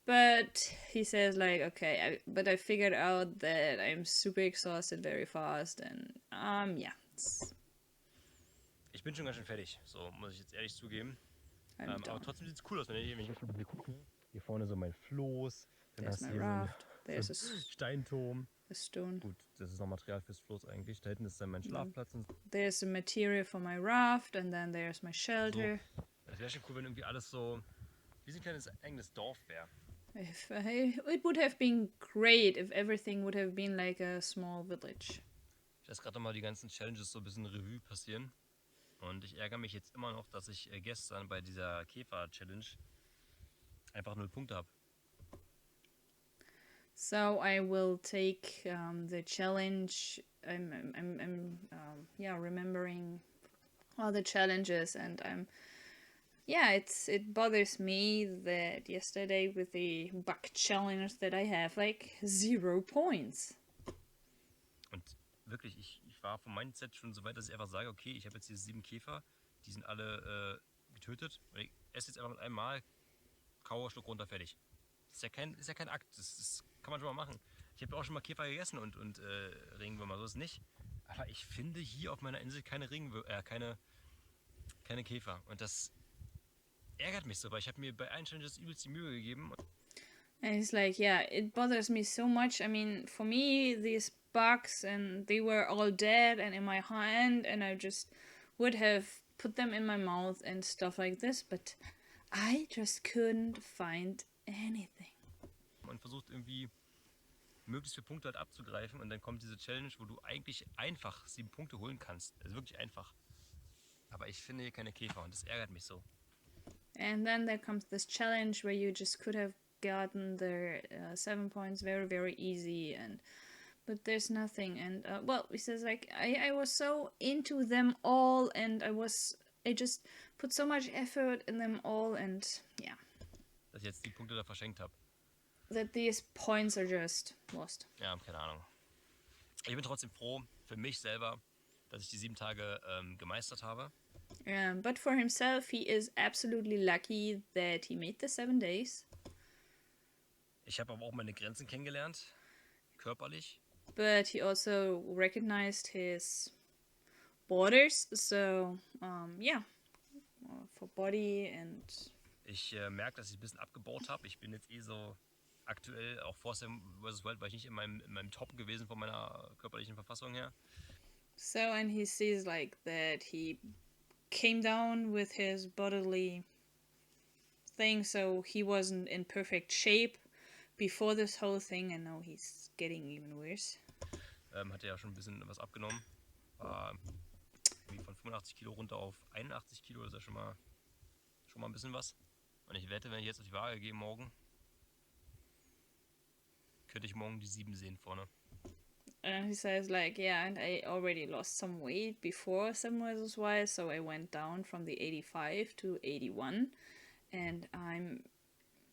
but he says like, okay, but I figured out that I'm super exhausted very fast, and yeah, Ich bin schon ganz schön fertig, so muss ich jetzt ehrlich zugeben. I'm Aber done. trotzdem sieht es cool aus, wenn ich hier gucke. Hier vorne so mein Floß, dann There's hast du my hier raft. so There's einen Steinturm. a stone. Gut, das ist noch Material fürs Floß eigentlich. Da hinten ist dann mein Schlafplatz und There's the material for my raft, and then there's my shelter. so. Das wäre schon cool, wenn irgendwie alles so wie so ein kleines eigenes Dorf wäre. It would have been great if everything would have been like a small village. Ich lasse gerade mal die ganzen Challenges so ein bisschen Revue passieren. Und ich ärgere mich jetzt immer noch, dass ich gestern bei dieser Käfer-Challenge einfach 0 Punkte habe. So I will take the challenge. I'm yeah, remembering all the challenges, and it bothers me that yesterday with the bug challenge that I have like 0 points. Und wirklich, ich war vom Mindset schon so weit, dass ich einfach sage, okay, ich habe jetzt hier 7 Käfer, die sind alle getötet. Ich esse jetzt einfach mit einem Mal, kaue, Schluck runter, fertig. Ist ja kein Akt, das kann man schon mal machen. Ich habe auch schon mal Käfer gegessen und Regenwürmer, so ist es nicht. Aber ich finde hier auf meiner Insel keine keine Käfer. Und das ärgert mich so, weil ich habe mir bei allen Challenges übelst die Mühe gegeben. And it's like, yeah, it bothers me so much. I mean, for me, these bugs, and they were all dead and in my hand, and I just would have put them in my mouth and stuff like this, but I just couldn't find anything. Man versucht irgendwie möglichst viele Punkte halt abzugreifen und dann kommt diese Challenge, wo du eigentlich einfach 7 Punkte holen kannst. Also wirklich einfach. Aber ich finde hier keine Käfer und das ärgert mich so. And then there comes this challenge where you just could have gotten the 7 points very, very easy, but there's nothing. And well, he says like I was so into them all, and I just put so much effort in them all, and yeah, Dass ich jetzt die Punkte da verschenkt habe. that these points are just lost. Ja, keine Ahnung. Ich bin trotzdem froh für mich selber, dass ich die 7 Tage gemeistert habe. But for himself, he is absolutely lucky that he made the 7 days. Ich habe aber auch meine Grenzen kennengelernt, körperlich. But he also recognized his borders. So, yeah, for body and Ich merke, dass ich ein bisschen abgebaut habe. Ich bin jetzt so aktuell, auch vor 7vswild, war ich nicht in meinem Top gewesen von meiner körperlichen Verfassung her. so, and he sees like that he came down with his bodily thing, so he wasn't in perfect shape before this whole thing, and now he's getting even worse. Hat er ja schon ein bisschen was abgenommen. War irgendwie von 85 Kilo runter auf 81 Kilo, das ist ja schon mal ein bisschen was. Und ich wette, wenn ich jetzt auf die Waage gehe morgen, könnte ich morgen die 7 sehen vorne. And he says like, yeah, and I already lost some weight before 7vswild, so I went down from the 85 to 81. And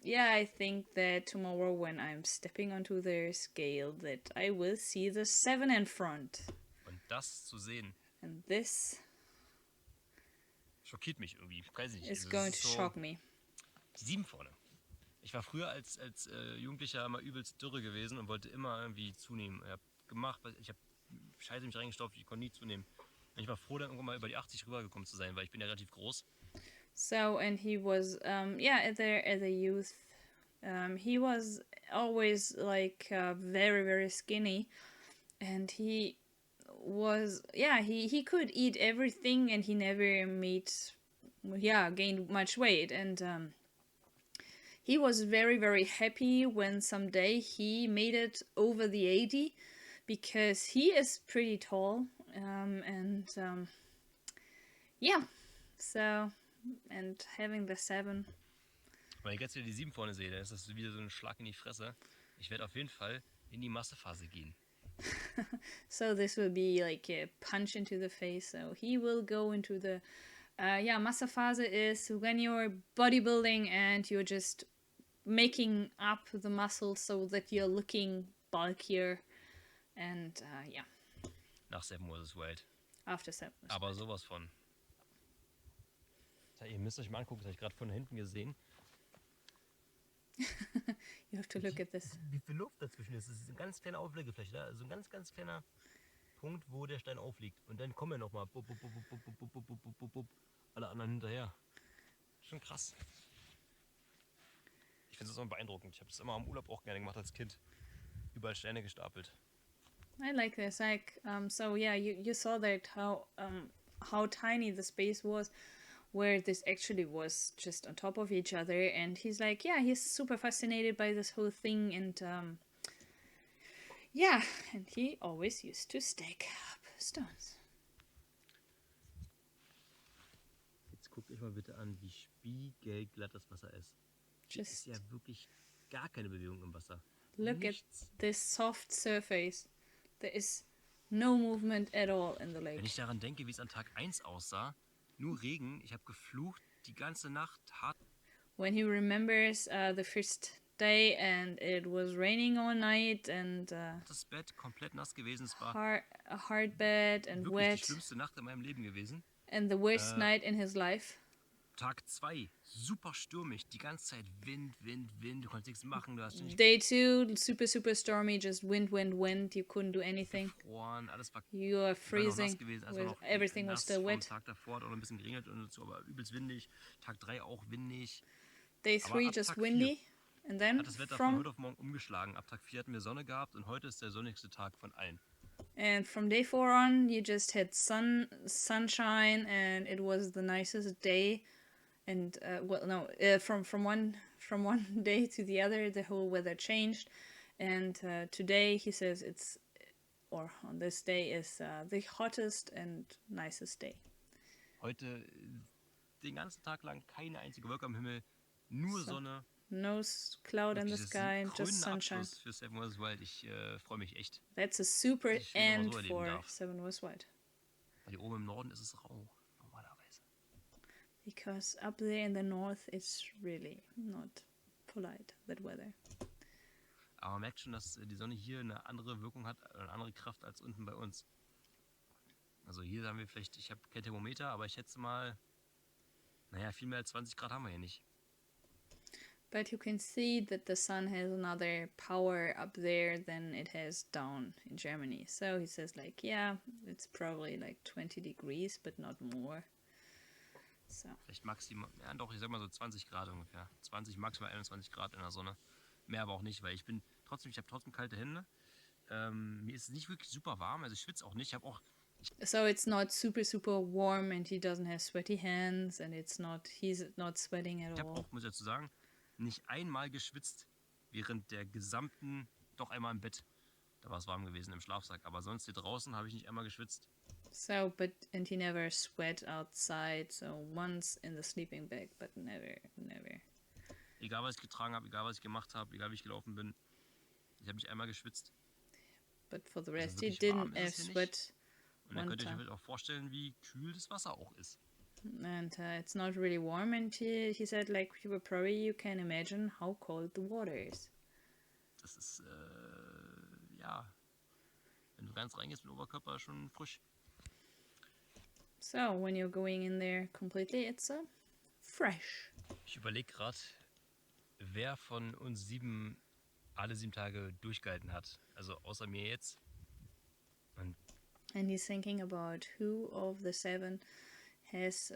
I think that tomorrow when I'm stepping onto their scale that I will see the 7 in front. Und das zu sehen, And this schockiert mich irgendwie. Ich weiß nicht. is Also, going es to ist so, shock me. die 7 vorne. Ich war früher als Jugendlicher immer übelst dürre gewesen und wollte immer irgendwie zunehmen. Ich habe gemacht, ich habe Scheiße mich reingestopft, ich konnte nie zunehmen. Und ich war froh, dann irgendwann mal über die 80 rübergekommen zu sein, weil ich bin ja relativ groß. So, and he was, at the youth, he was always like very, very skinny, and he was, he could eat everything, and he never gained much weight, and he was very, very happy when someday he made it over the 80, because he is pretty tall, so... And having the 7. Wenn ich jetzt wieder die 7 vorne sehe, dann ist das wieder so ein Schlag in die Fresse. Ich werde auf jeden Fall in die Massephase gehen. So this will be like a punch into the face. So he will go into the... Massephase is when you're bodybuilding and you're just making up the muscles so that you're looking bulkier. And, Nach 7vswild. after 7. Aber sowas von. Ihr müsst euch mal angucken, das habe ich gerade von hinten gesehen. You have to look at this. Wie viel Luft dazwischen ist. Es ist eine ganz kleine Auflegefläche, da? Also ein ganz, ganz kleiner Punkt, wo der Stein aufliegt. Und dann kommen ja nochmal alle anderen hinterher. Schon krass. Ich finde es immer beeindruckend. Ich habe das immer am Urlaub auch gerne gemacht als Kind. Überall Steine gestapelt. I like this. You saw that how tiny the space was, where this actually was just on top of each other, and he's like, he's super fascinated by this whole thing, and and he always used to stack up stones. Jetzt guckt euch mal bitte an, wie spiegelglatt das Wasser ist. Hier ist ja wirklich gar keine Bewegung im Wasser. Look Nichts. at this soft surface. There is no movement at all in the lake. Wenn ich daran denke, wie es an Tag 1 aussah, nur Regen, ich habe geflucht die ganze Nacht hart. When he remembers the first day and it was raining all night and Das Bett komplett nass gewesen, es war a hard bed and wirklich die wet schlimmste Nacht in meinem Leben gewesen. and the worst night in his life. Tag 2, super stürmisch, die ganze Zeit Wind, du konntest nichts machen, du hast nicht Day 2, super, super stormy, just wind. You couldn't do anything. gefroren, alles war You are war noch freezing. nass gewesen, also noch Everything was nass still vom wet. Tag davor hat auch noch ein bisschen geregnet und so, aber übelst windig. Tag 3 auch windig. Day Aber 3, ab just Tag windy. And then Hat das Wetter von heute from auf morgen umgeschlagen. Ab Tag 4 hatten wir Sonne gehabt und heute ist der sonnigste Tag von allen. day 4 on, you just had sunshine, and it was the nicest day. And from one day to the other, the whole weather changed. And today, he says on this day is the hottest and nicest day. Heute den ganzen Tag lang keine einzige Wolke am Himmel, nur Sonne. No cloud in the Wirklich, das ist sky, ein just krönender sunshine. Abschluss für 7vswild. Ich freue mich echt. That's a super dass ich wieder mal end so erleben for darf. 7vswild. Weil hier oben im Norden ist es rau, normalerweise. Because up there in the north, it's really not polite, that weather. Aber man merkt schon, dass die Sonne hier eine andere Wirkung hat, eine andere Kraft als unten bei uns. Also hier haben wir vielleicht, ich habe kein Thermometer, aber ich schätze mal, viel mehr als 20 Grad haben wir hier nicht. But you can see that the sun has another power up there than it has down in Germany. So he says it's probably like 20 degrees, but not more. So. Vielleicht maximal, ich sag mal so 20 Grad ungefähr. 20, maximal 21 Grad in der Sonne. Mehr aber auch nicht, weil ich habe trotzdem kalte Hände. Mir ist es nicht wirklich super warm, also ich schwitze auch nicht. So it's not super, super warm and he doesn't have sweaty hands and he's not sweating at Ich habe all. auch, muss ich dazu sagen, nicht einmal geschwitzt während der gesamten, doch einmal im Bett. Da war es warm gewesen im Schlafsack. Aber sonst hier draußen habe ich nicht einmal geschwitzt. So, and he never sweat outside, so once in the sleeping bag, but never. Egal was ich getragen habe, egal was ich gemacht habe, egal wie ich gelaufen bin. Ich habe nicht einmal geschwitzt. But for the Also rest, he wirklich warm didn't ist have es hier sweat nicht. Und dann one könnt ihr euch time. halt auch vorstellen, wie kühl das Wasser auch ist. And it's not really warm, and he said, like, you can imagine how cold the water is. Das ist, ja, wenn du ganz reingehst mit dem Oberkörper, schon frisch. So, when you're going in there completely, it's fresh. Ich überlege gerade, wer von uns 7 alle 7 Tage durchgehalten hat. Also außer mir jetzt. Und And he's thinking about who of the 7 has,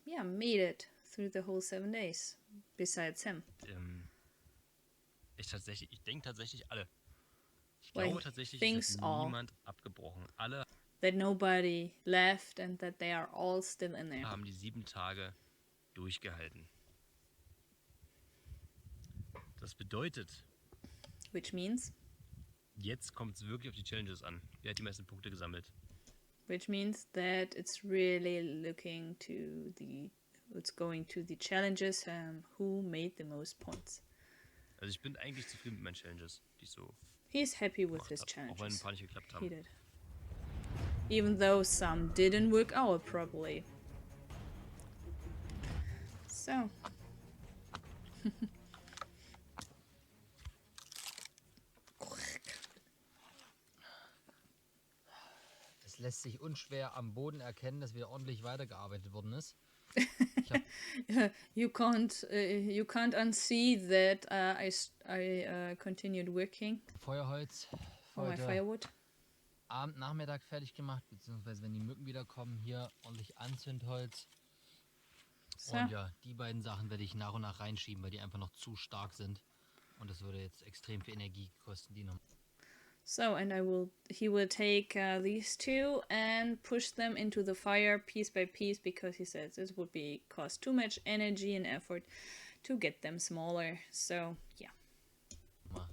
made it through the whole 7 days, besides him. ich denke tatsächlich alle. Ich Well, glaube tatsächlich, thinks es hat all. niemand abgebrochen. Alle That nobody left and that they are all still in there. haben die 7 Tage durchgehalten. Das bedeutet, Which means? jetzt kommt es wirklich auf die Challenges an. Wer hat die meisten Punkte gesammelt? Which means that it's really it's going to the challenges who made the most points. Also ich bin eigentlich zufrieden mit meinen Challenges, die ich so He's happy with gemacht his habe. Auch wenn ein challenges. paar nicht geklappt He haben. did. Even though some didn't work out properly. So. Es lässt sich unschwer am Boden erkennen, dass wieder ordentlich weitergearbeitet worden ist. You can't unsee that I continued working Feuerholz on my heute firewood. Abend, Nachmittag fertig gemacht, beziehungsweise wenn die Mücken wieder kommen, hier ordentlich Anzündholz. So. Und ja, die beiden Sachen werde ich nach und nach reinschieben, weil die einfach noch zu stark sind. Und das würde jetzt extrem viel Energie kosten, die noch. So, and he will take these 2 and push them into the fire piece by piece because he says it would cost too much energy and effort to get them smaller. So, yeah. Mal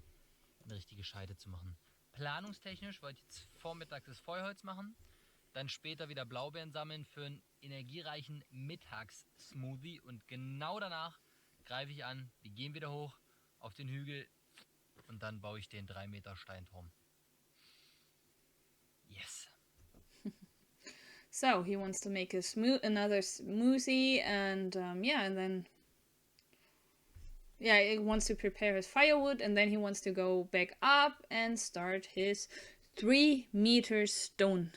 eine richtige Scheide zu machen. Planungstechnisch wollte ich jetzt vormittags das Feuerholz machen, dann später wieder Blaubeeren sammeln für einen energiereichen Mittagssmoothie und genau danach greife ich an, wir gehen wieder hoch auf den Hügel und dann baue ich den 3 Meter Steinturm. Yes. So, he wants to make another smoothie and then he wants to prepare his firewood and then he wants to go back up and start his 3-meter stone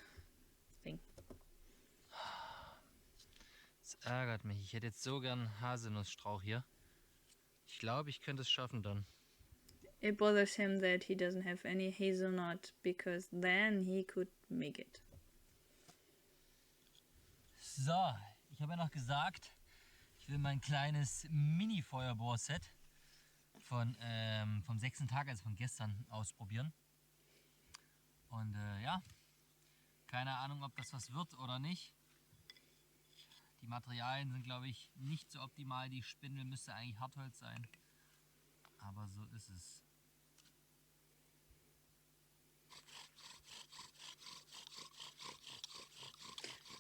thing. Das ärgert mich. Ich hätte jetzt so gern Haselnussstrauch hier. Ich glaube, ich könnte es schaffen dann. It bothers him that he doesn't have any hazelnut because then he could make it. So, ich habe ja noch gesagt, ich will mein kleines Mini-Feuerbohr-Set vom 6. Tag, also von gestern, ausprobieren. Und ja, keine Ahnung, ob das was wird oder nicht. Die Materialien sind, glaube ich, nicht so optimal. Die Spindel müsste eigentlich Hartholz sein. Aber so ist es.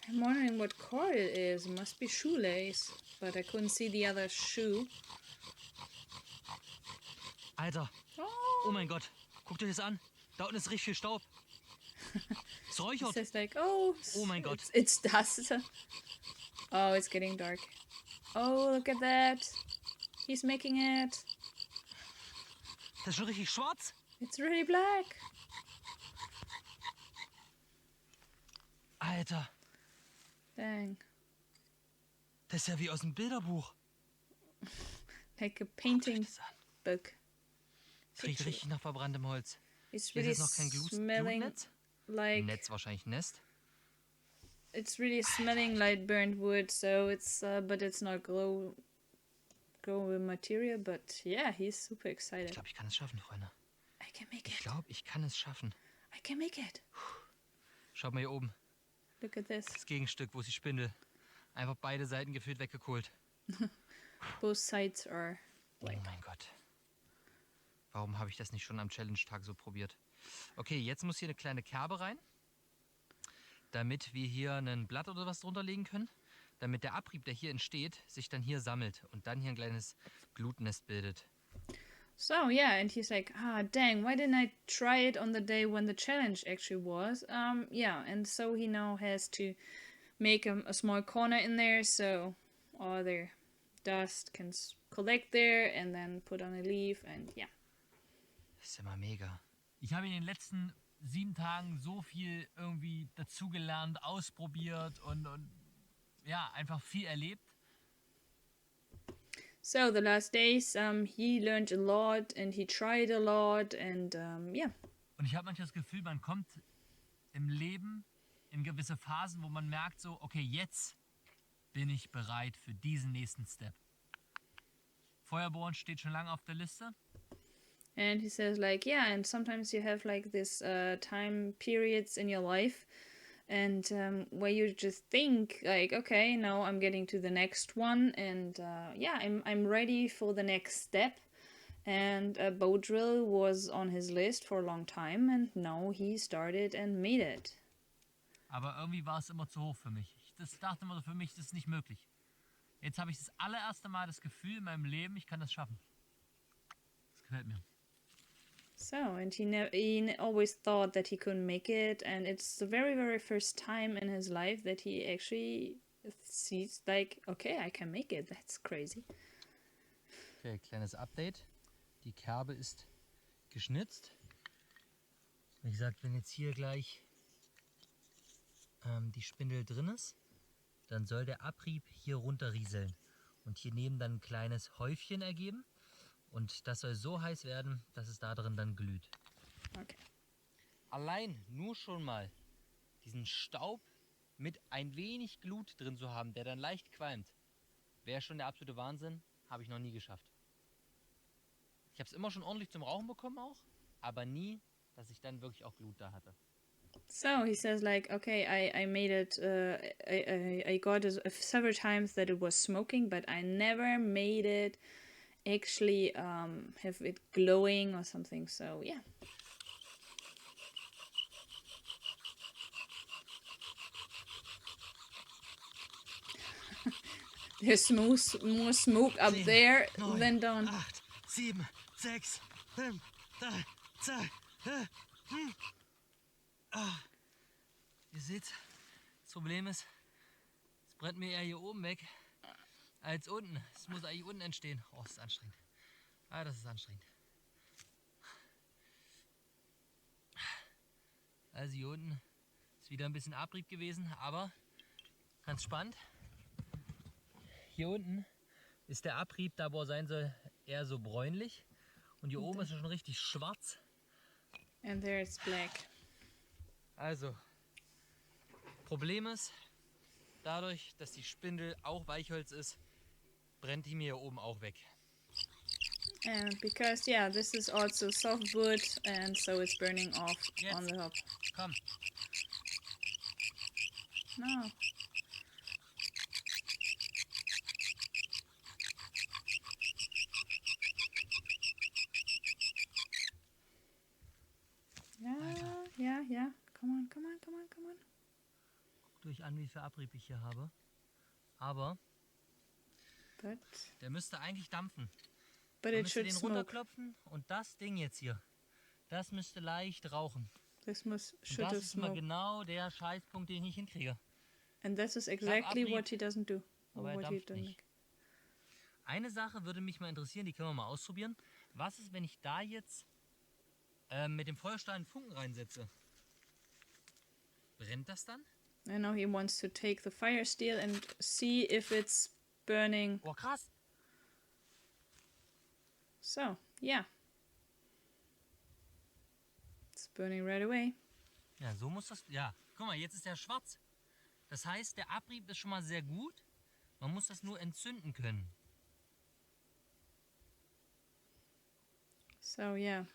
I'm wondering what cord it is. It must be shoelace, but I couldn't see the other shoe. Alter, oh mein Gott, guckt euch das an. Da unten ist richtig viel Staub. Es He räuchert. says like, Oh mein Gott. it's dust. Oh, it's getting dark. Oh, look at that. He's making it. Das ist schon richtig schwarz. It's really black. Alter, Dang. das ist ja wie aus dem Bilderbuch. Like a Guckt euch painting das an. book. Es riecht richtig nach verbranntem Holz. It's Hier ist really jetzt noch kein smelling Glutnetz. like Netz wahrscheinlich Nest. it's really smelling like burnt wood. So it's but it's not glow material. But yeah, he's super Ich excited. glaube, ich kann es schaffen, Freunde. I can make Ich it. glaube, ich kann es schaffen. I can make it. Schaut mal hier oben. Look at this. Das Gegenstück, wo ist die Spindel? Einfach beide Seiten gefühlt weggekohlt. Both sides are Oh mein Gott. Warum habe ich das nicht schon am Challenge-Tag so probiert? Okay, jetzt muss hier eine kleine Kerbe rein, damit wir hier ein Blatt oder was drunter legen können, damit der Abrieb, der hier entsteht, sich dann hier sammelt und dann hier ein kleines Glutnest bildet. So yeah, and he's like, dang, why didn't I try it on the day when the challenge actually was? Yeah, and so he now has to make a small corner in there so all their dust can collect there and then put on a leaf and yeah. Das ist immer mega. Ich habe in den letzten 7 Tagen so viel irgendwie dazugelernt, ausprobiert und ja, einfach viel erlebt. So the last days, he learned a lot and he tried a lot and yeah. Und ich habe manchmal das Gefühl, man kommt im Leben in gewisse Phasen, wo man merkt so, okay, jetzt bin ich bereit für diesen nächsten Step. Feuerbohren steht schon lange auf der Liste. And he says like, yeah, and sometimes you have like this time periods in your life and where you just think like, okay, now I'm getting to the next one and yeah, I'm ready for the next step. And a bow drill was on his list for a long time and now he started and made it. Aber irgendwie war es immer zu hoch für mich. Ich dachte immer so, für mich ist es nicht möglich. Jetzt habe ich das allererste Mal das Gefühl in meinem Leben, ich kann das schaffen. Das gefällt mir. So, and he always thought that he couldn't make it, and it's the very, very first time in his life that he actually sees like, okay, I can make it. That's crazy. Okay, kleines Update. Die Kerbe ist geschnitzt. Wie gesagt, wenn jetzt hier gleich die Spindel drin ist, dann soll der Abrieb hier runter rieseln und hier neben dann ein kleines Häufchen ergeben. Und das soll so heiß werden, dass es da drin dann glüht. Okay. Allein nur schon mal diesen Staub mit ein wenig Glut drin zu haben, der dann leicht qualmt, wäre schon der absolute Wahnsinn. Habe ich noch nie geschafft. Ich habe es immer schon ordentlich zum Rauchen bekommen auch, aber nie, dass ich dann wirklich auch Glut da hatte. So he says like, okay, I made it. I got it several times that it was smoking, but I never made it actually have it glowing or something. So yeah. There's more smoke up there than down. 8, 7, 6, 5, 3, 2, Ihr seht, das Problem ist, es brennt mir eher hier oben weg als unten. Es muss eigentlich unten entstehen. Oh, das ist anstrengend. Das ist anstrengend. Also hier unten ist wieder ein bisschen Abrieb gewesen, aber ganz spannend. Hier unten ist der Abrieb, da wo er sein soll, eher so bräunlich. Und hier oben ist er schon richtig schwarz. And there it's black. Also, Problem ist, dadurch, dass die Spindel auch Weichholz ist, brennt die mir hier oben auch weg. And because, yeah, this is also softwood, and so it's burning off Jetzt. on the top. Komm, No. Yeah. Come on. guckt euch an, wie viel Abrieb ich hier habe. Aber But der müsste eigentlich dampfen. it Man müsste should den smoke. runterklopfen und das Ding jetzt hier, das müsste leicht rauchen. This Und should das have ist immer smoked. genau der Scheißpunkt, den ich nicht hinkriege. And this is exactly Abrieb, what he doesn't do. Or aber er what he dampft doesn't nicht. Eine Sache würde mich mal interessieren, die können wir mal ausprobieren. Was ist, wenn ich da jetzt mit dem Feuerstahl einen Funken reinsetze? Brennt das dann? I know he wants to take the fire steel and see if it's burning. Oh, krass. So, yeah. It's burning right away. Ja, so muss das... Ja, guck mal, jetzt ist der schwarz. Das heißt, der Abrieb ist schon mal sehr gut. Man muss das nur entzünden können. So, yeah.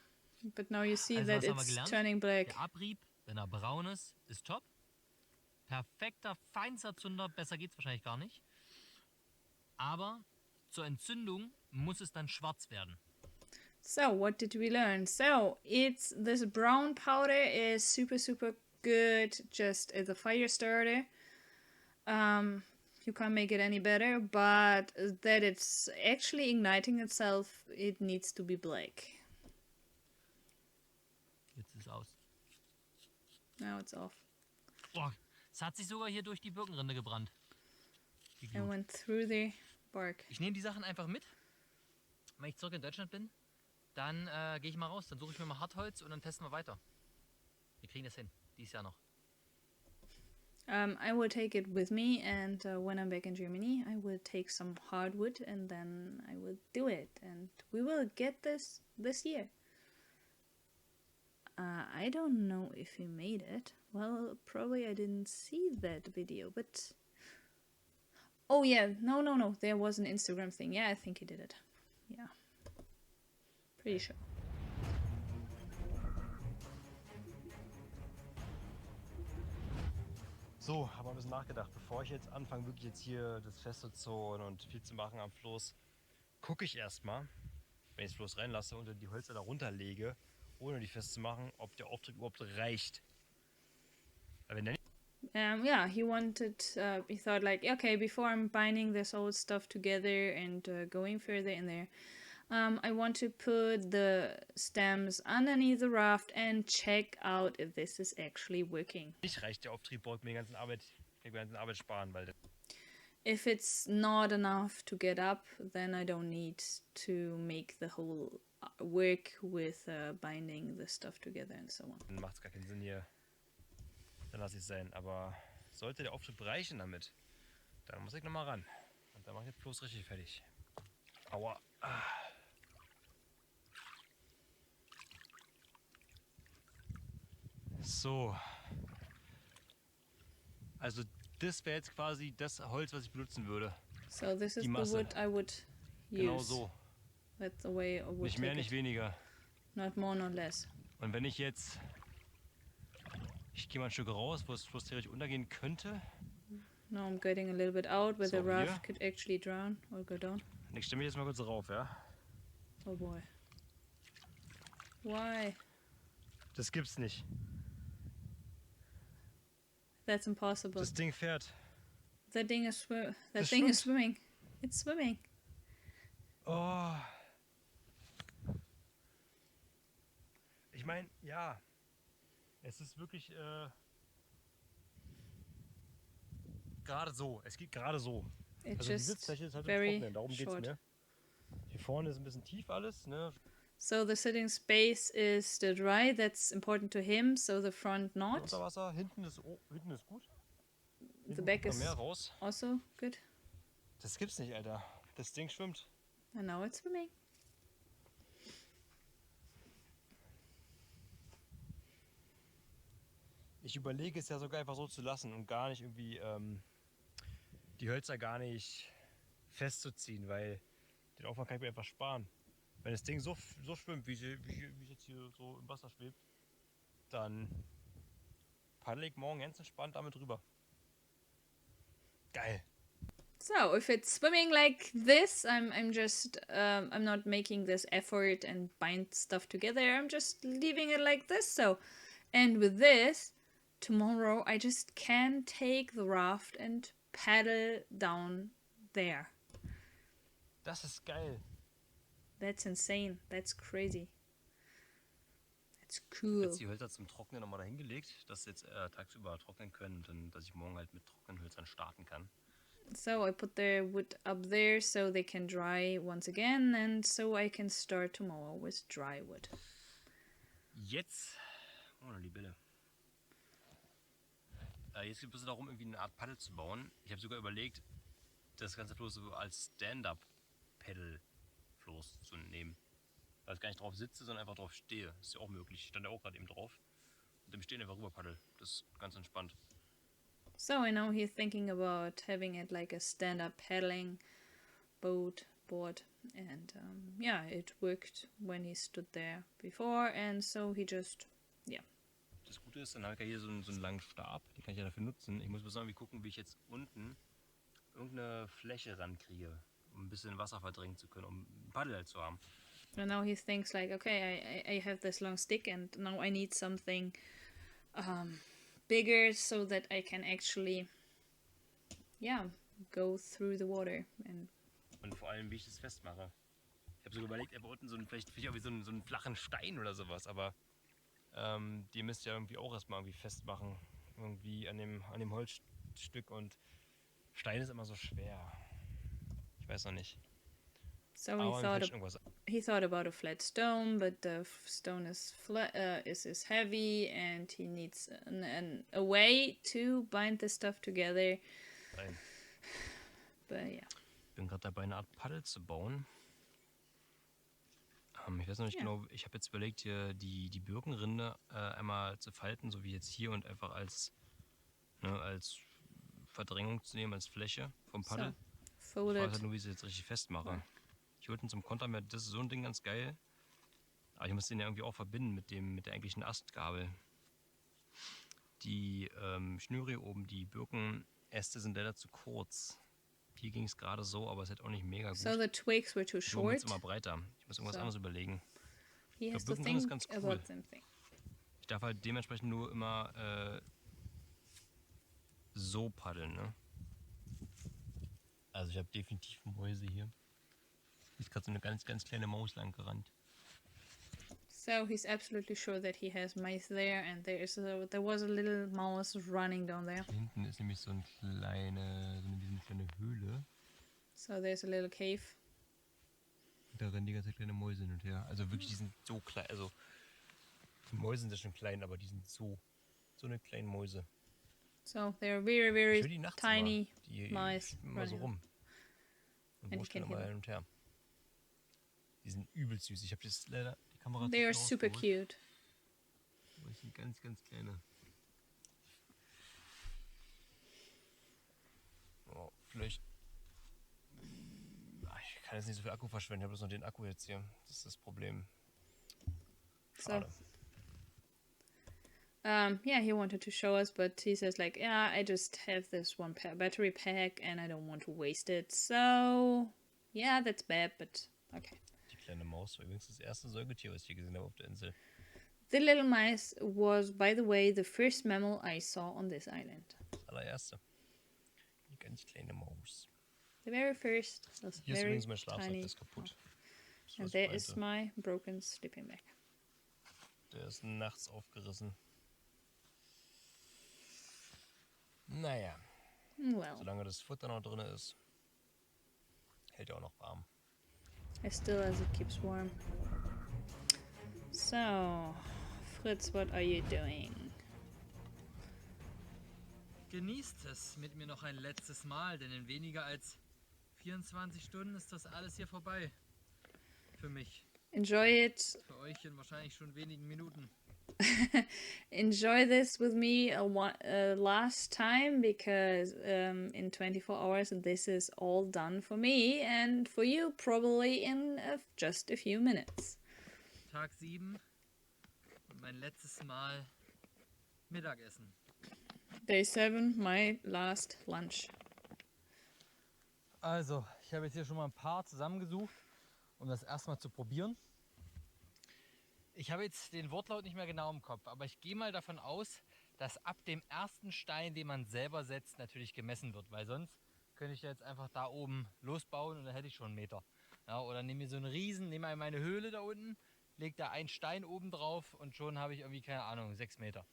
But now you see Also, that was haben wir it's gelernt? turning black. Der Abrieb, wenn er braun ist top. Perfekter, feinster Zünder, besser geht's wahrscheinlich gar nicht. Aber zur Entzündung muss es dann schwarz werden. So, what did we learn? So, it's this brown powder is super, super good just as a fire starter. You can't make it any better, but that it's actually igniting itself, it needs to be black. Jetzt ist aus. Now it's off. Boah, es hat sich sogar hier durch die Birkenrinde gebrannt. Die I Glut. went through the bark. Ich nehme die Sachen einfach mit. Wenn ich zurück in Deutschland bin, dann gehe ich mal raus. Dann suche ich mir mal Hartholz und dann testen wir weiter. Wir kriegen das hin. Dieses Jahr noch. I will take it with me, and when I'm back in Germany, I will take some hardwood, and then I will do it, and we will get this year. I don't know if he made it. Well, probably I didn't see that video, but... Oh yeah, no, there was an Instagram thing. Yeah, I think he did it. Yeah. Pretty sure. So, habe ein bisschen nachgedacht. Bevor ich jetzt anfange, wirklich jetzt hier das Fest zu zäunen und viel zu machen am Floß, gucke ich erstmal, wenn ich das Floß reinlasse und die Hölzer da runterlege, ohne die festzumachen, ob der Auftrieb überhaupt reicht. Weil wenn der Yeah, he wanted, he thought like, okay, before I'm binding this old stuff together and going further in there, I want to put the stems underneath the raft and check out if this is actually working. nicht reicht, der Auftrieb braucht mir die ganze Arbeit, die ganze Arbeit sparen, weil If it's not enough to get up, then I don't need to make the whole work with binding the stuff together and so on. dann macht es gar keinen Sinn hier. Dann lasse ich es sein. Aber sollte der Auftrieb reichen damit, dann muss ich nochmal ran. Und dann mache ich den Floß richtig fertig. Aua. So. Also das wäre jetzt quasi das Holz, was ich benutzen würde. So this is Die the Masse. wood I would use. Genau so. That's the way I would Nicht mehr, take nicht it. weniger. Not more, not less. Und wenn ich jetzt... Ich gehe mal ein Stück raus, wo es Floß theoretisch untergehen könnte. Now I'm getting a little bit out where the So, raft hier. could actually drown or go down. Und ich stelle mich jetzt mal kurz rauf, ja? Oh boy. Why? Das gibt's nicht. That's impossible. Das Ding fährt. That thing is that Das thing is schwimmt. swimming. It's swimming. Oh. Ich meine, ja. Es ist wirklich gerade so. Es geht gerade so. It's Also die just Sitzfläche ist halt im very Trockenen, darum geht's short. mir. Hier vorne ist ein bisschen tief alles, ne? So the sitting space is still dry. That's important to him. So the front not. Unter Wasser, hinten ist gut. The Hinten back kommt is noch mehr raus. also good. Das gibt's nicht, Alter. Das Ding schwimmt. And now it's swimming. Ich überlege es ja sogar einfach so zu lassen und gar nicht irgendwie die Hölzer gar nicht festzuziehen, weil den Aufwand kann ich mir einfach sparen. Wenn das Ding so schwimmt, wie es jetzt hier so im Wasser schwebt, dann paddel ich morgen ganz entspannt damit rüber. Geil. So if it's swimming like this, I'm just I'm not making this effort and bind stuff together. I'm just leaving it like this. So, and with this, tomorrow I just can take the raft and paddle down there. Das ist geil. That's insane. That's crazy. That's cool. Jetzt die Hölzer zum Trocknen nochmal dahin gelegt, dass sie jetzt tagsüber trocknen können und dann, dass ich morgen halt mit trockenen Hölzern starten kann. So I put the wood up there so they can dry once again, and so I can start tomorrow with dry wood. Jetzt, oh die Bälle. Jetzt geht es darum, irgendwie eine Art Paddel zu bauen. Ich habe sogar überlegt, das ganze Floß so als Stand-Up-Paddle-Floß zu nehmen. Weil ich gar nicht drauf sitze, sondern einfach drauf stehe. Das ist ja auch möglich. Ich stand ja auch gerade eben drauf. Und im Stehen einfach rüber paddel. Das ist ganz entspannt. So I know he's thinking about having it like a stand-up paddling board, and yeah, it worked when he stood there before, and so he just, yeah. Das Gute ist, dann habe ich ja hier so einen langen Stab. Den kann ich ja dafür nutzen. Ich muss bloß irgendwie gucken, wie ich jetzt unten irgendeine Fläche rankriege, um ein bisschen Wasser verdrängen zu können, um ein Paddel halt zu haben. And now he thinks like, okay, I have this long stick and now I need something bigger so that I can actually, yeah, go through the water. Und vor allem, wie ich das festmache. Ich habe sogar überlegt, er baut vielleicht auch wie so einen flachen Stein oder sowas, aber die müsst ihr irgendwie auch erstmal irgendwie festmachen. Irgendwie an dem Holzstück, und Stein ist immer so schwer. Ich weiß noch nicht. So Aber he thought about a flat stone, but the stone is is heavy, and he needs a way to bind the stuff together. Nein. But yeah. Ich bin gerade dabei, eine Art Paddel zu bauen. Ich weiß noch nicht genau, ich habe jetzt überlegt, hier die Birkenrinde einmal zu falten, so wie jetzt hier, und einfach als Verdrängung zu nehmen, als Fläche vom Paddel. So, ich weiß halt nur, wie ich es jetzt richtig festmache. Ja. Ich wollte zum Konter mir, das ist so ein Ding ganz geil. Aber ich muss den ja irgendwie auch verbinden mit der eigentlichen Astgabel. Die Schnüre hier oben, die Birkenäste sind leider zu kurz. Hier ging es gerade so, aber es ist halt auch nicht mega gut. So the twigs were too short. Jetzt immer breiter. Ich muss irgendwas anderes überlegen. He has to think ist ganz cool. about something. Ich darf halt dementsprechend nur immer so paddeln, ne? Also ich habe definitiv Mäuse hier. Hier ist gerade so eine ganz, ganz kleine Maus lang gerannt. So he's absolutely sure that he has mice there, and there was a little mouse running down there. Hier hinten ist nämlich so eine kleine Höhle. So there's a little cave. Da rennen die ganze kleine Mäuse hin und her. Also wirklich, die sind so klein. Also die Mäuse sind ja schon klein, aber die sind so eine kleinen Mäuse. So they're very, very tiny mice. Die immer so rum. Und wurschteln immer hin und her. Die sind übel süß. Ich habe das leider die Kamera. They are super cute. Aber die sind ganz, ganz kleine. Oh, vielleicht. Ich kann jetzt nicht so viel Akku verschwenden. Ich habe bloß noch den Akku jetzt hier. Das ist das Problem. Schade. So. Yeah, he wanted to show us, but he says like, yeah, I just have this one battery pack and I don't want to waste it. So, yeah, that's bad, but okay. Die kleine Maus war übrigens das erste Säugetier, was ich hier gesehen habe auf der Insel. The little mice was, by the way, the first mammal I saw on this island. Das allererste. Die ganz kleine Maus. The very first. Hier ist übrigens mein Schlafsack, der ist kaputt. Oh. And there is my broken sleeping bag. Der ist nachts aufgerissen. Naja. Well. Solange das Futter noch drin ist, hält er auch noch warm. As it keeps warm. So, Fritz, what are you doing? Genießt es mit mir noch ein letztes Mal, denn in weniger als 24 Stunden ist das alles hier vorbei. Für mich. Enjoy it. Für euch in wahrscheinlich schon wenigen Minuten. Enjoy this with me last time, because in 24 hours this is all done for me, and for you probably in just a few minutes. Tag 7 und mein letztes Mal Mittagessen. Day 7, my last lunch. Also, ich habe jetzt hier schon mal ein paar zusammengesucht, um das erstmal zu probieren. Ich habe jetzt den Wortlaut nicht mehr genau im Kopf, aber ich gehe mal davon aus, dass ab dem ersten Stein, den man selber setzt, natürlich gemessen wird, weil sonst könnte ich jetzt einfach da oben losbauen und dann hätte ich schon einen Meter. Ja, oder nehme mir so einen Riesen, nehme meine Höhle da unten, lege da einen Stein oben drauf und schon habe ich irgendwie, keine Ahnung, 6 Meter.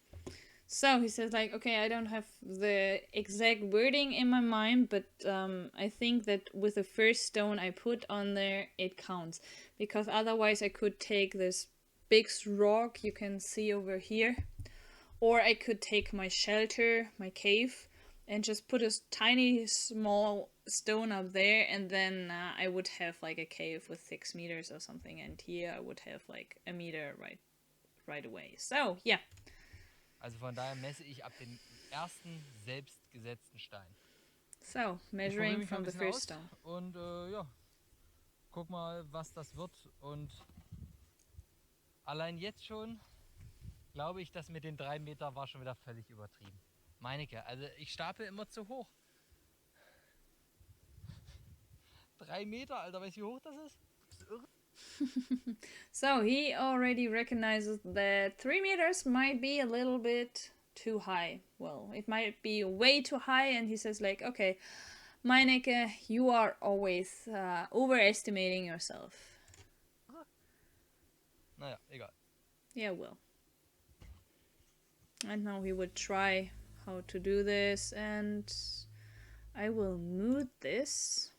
So he says like, okay, I don't have the exact wording in my mind, but I think that with the first stone I put on there, it counts. Because otherwise I could take this big rock you can see over here, or I could take my shelter, my cave, and just put a tiny small stone up there, and then I would have like a cave with 6 meters or something, and here I would have like a meter right away. So yeah. Also von daher messe ich ab dem ersten selbstgesetzten Stein. So, measuring from the first stone. Und ja, guck mal, was das wird. Und allein jetzt schon glaube ich, dass mit den 3 Meter war schon wieder völlig übertrieben. Meinecke, also ich stapel immer zu hoch. 3 Meter, Alter, weißt du, wie hoch das ist? Das ist irre. So he already recognizes that 3 meters might be a little bit too high. Well, it might be way too high, and he says like, okay, Meinecke, you are always overestimating yourself. Naja, egal. Yeah, well. And now he would try how to do this, and I will mute this.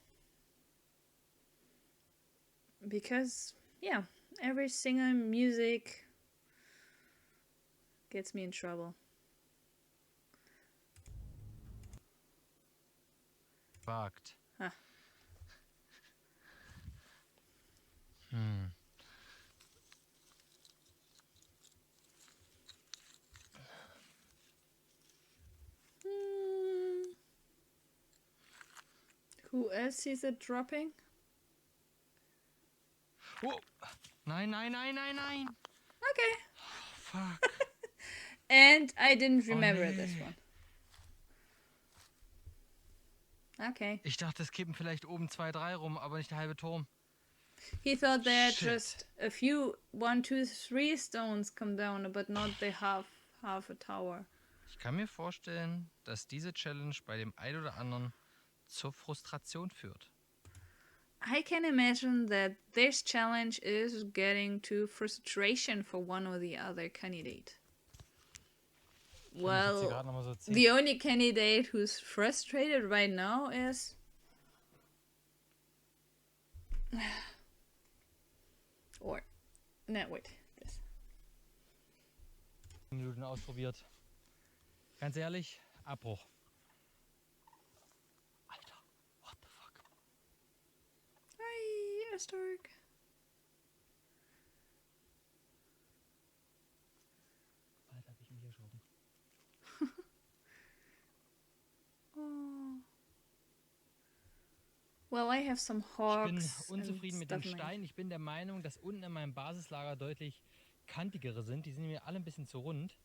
Because, yeah, every single music gets me in trouble. Wagt. Ah. Who else sees it dropping? Oh. Nein, nein, nein, nein, nein. Okay. Fuck. And I didn't remember nee. this one. Okay. Ich dachte, es kippen vielleicht oben 2, 3 rum, aber nicht der halbe Turm. He thought that Shit. just a few 1, 2, 3 stones come down, but not the half a tower. Ich kann mir vorstellen, dass diese Challenge bei dem einen oder anderen zur Frustration führt. I can imagine that this challenge is getting to frustration for one or the other candidate. Well, the only candidate who's frustrated right now is... or... No, wait. This. Minuten ausprobiert. Ganz ehrlich, Abbruch. Alter, what the fuck? Hi, Astorg. Alter, hab ich mich erschrocken. Oh. Well, I have some Ich hogs. bin unzufrieden mit den stuff like- Steinen. Ich bin der Meinung, dass unten in meinem Basislager deutlich kantigere sind. Die sind mir alle ein bisschen zu rund.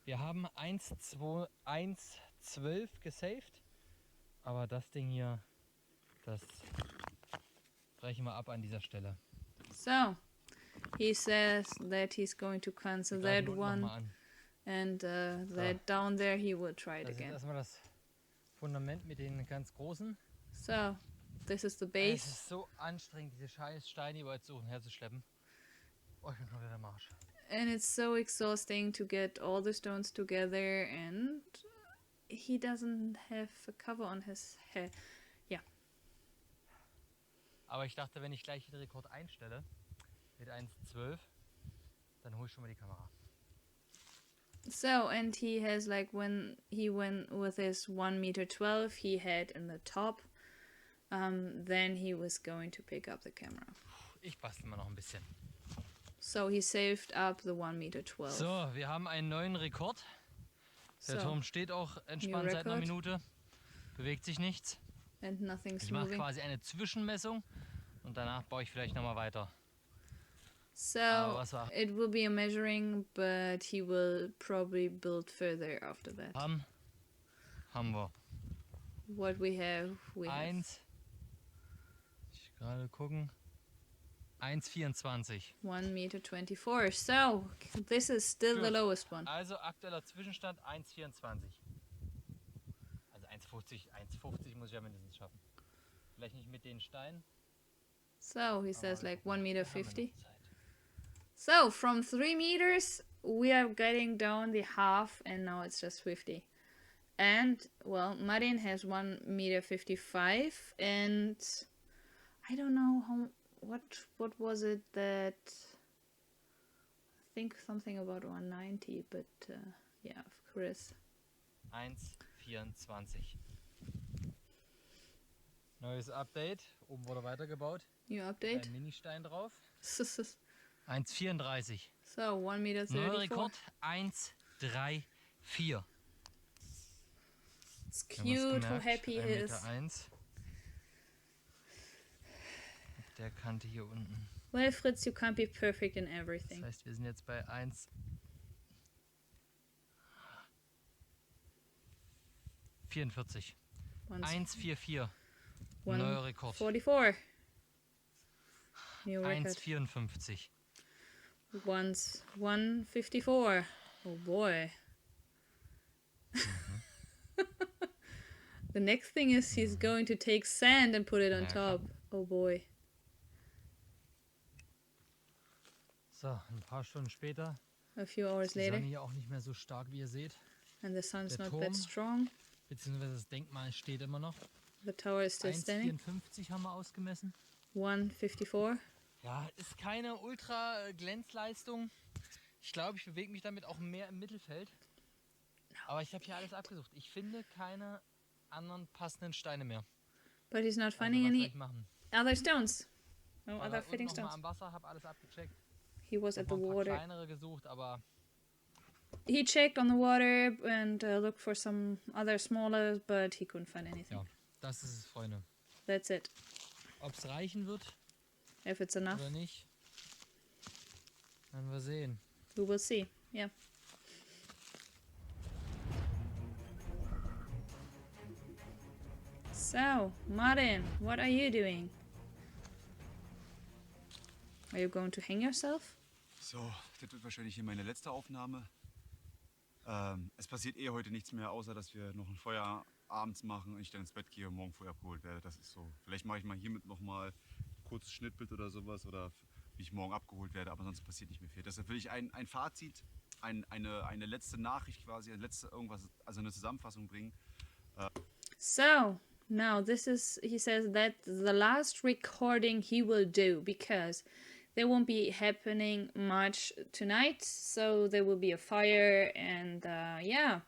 Wir haben 1, 2, 1, 12 gesaved. Aber das Ding hier, das brechen wir ab an dieser Stelle. So, he says that he's going to cancel Wir greifen that unten noch one, mal an. and that down there he will try it Das ist again. erstmal das Fundament mit den ganz großen. So, this is the Es base. ist so anstrengend, diese scheiß Steine überall zu suchen, herzuschleppen. Oh, ich bin schon wieder der Marsch. And it's so exhausting to get all the stones together, and he doesn't have a cover on his head. Aber ich dachte, wenn ich gleich den Rekord einstelle, mit 1,12, dann hole ich schon mal die Kamera. So, and he has like when he went with his 1 meter 12, he had in the top. Then he was going to pick up the camera. Ich bastel mal noch ein bisschen. So he saved up the 1 meter 12. So, wir haben einen neuen Rekord. Der So, Turm steht auch entspannt seit einer Record. Minute. Bewegt sich nichts. and nothing's Ich mache moving. quasi eine Zwischenmessung und danach baue ich vielleicht nochmal weiter. So was war- it will be a measuring, but he will probably build further after that. Haben wir. What we have. 1. Ich gerade gucken. 1,24. 1 meter 24. So this is still the Gut. lowest one. Also aktueller Zwischenstand 1,24. Also 1,50 muss ich ja mindestens schaffen. Vielleicht nicht mit den Steinen. So he says aber like gucken wir. 1 meter Da haben wir 50. noch Zeit. So from 3 meters we are getting down the half, and now it's just 50. And well, Martin has 1 meter 55, and I don't know what was it that, I think something about 190, but yeah, of course. 1,24. Neues Update. Oben wurde weitergebaut. New update. Ein Ministein drauf. So 1,34. 1 meter Neuer 34. Rekord 1,34. It's Wir haben was cute how gemerkt, happy he 1,1 is. Meter. Mit der Kante hier unten. Well, Fritz, you can't be perfect in Das everything. heißt, wir sind jetzt bei 1,44. 1,44. Neuer Rekord. 144. New record. 1,54. Once 154. Oh boy. The next thing is he's going to take sand and put it on Ja, top. Oh boy. So, ein paar Stunden später. A few hours Ist die later. Sonne hier auch nicht mehr so stark, wie ihr seht. And the sun's Der not Turm. that strong. Beziehungsweise das Denkmal steht immer noch. The tower is still standing. 1,54 haben wir ausgemessen. 154. Ja, ist keine Ultra-Glänzleistung. Ich glaube, ich bewege mich damit auch mehr im Mittelfeld. Aber ich habe hier alles abgesucht. Ich finde keine anderen passenden Steine mehr. But he's not Also, finding was soll any ich machen? other stones. No War other da fitting unten noch mal stones. am Wasser, habe alles abgecheckt. He was Hab at noch the ein paar water. kleinere gesucht, aber He checked on the water and looked for some other smaller, but he couldn't find anything. ja, das ist es, Freunde. That's it. Ob es reichen wird If it's enough, oder nicht, werden wir sehen. we will see. Yeah. So, Martin, what are you doing? Are you going to hang yourself? So, das wird wahrscheinlich hier meine letzte Aufnahme. Es passiert heute nichts mehr, außer dass wir noch ein Feuer abends machen und ich dann ins Bett gehe und morgen früh abgeholt werde. Das ist so. Vielleicht mache ich mal hiermit nochmal ein kurzes Schnittbild oder sowas oder wie ich morgen abgeholt werde, aber sonst passiert nicht mehr viel. Deshalb will ich ein Fazit, eine letzte Nachricht quasi, eine Zusammenfassung bringen. So, now this is, he says that the last recording he will do because there won't be happening much tonight. So there will be a fire and yeah.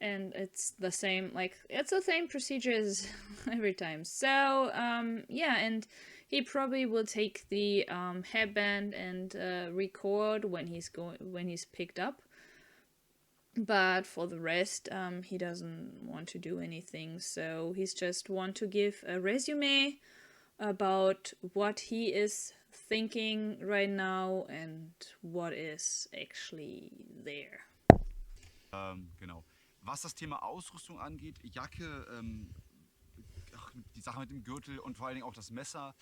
And it's the same, it's the same procedure as every time. So, yeah, and he probably will take the headband and record when he's picked up. But for the rest, he doesn't want to do anything. So he's just want to give a resume about what he is thinking right now and what is actually there. Genau. Was das Thema Ausrüstung angeht, Jacke, die Sache mit dem Gürtel und vor allen Dingen auch das Messer,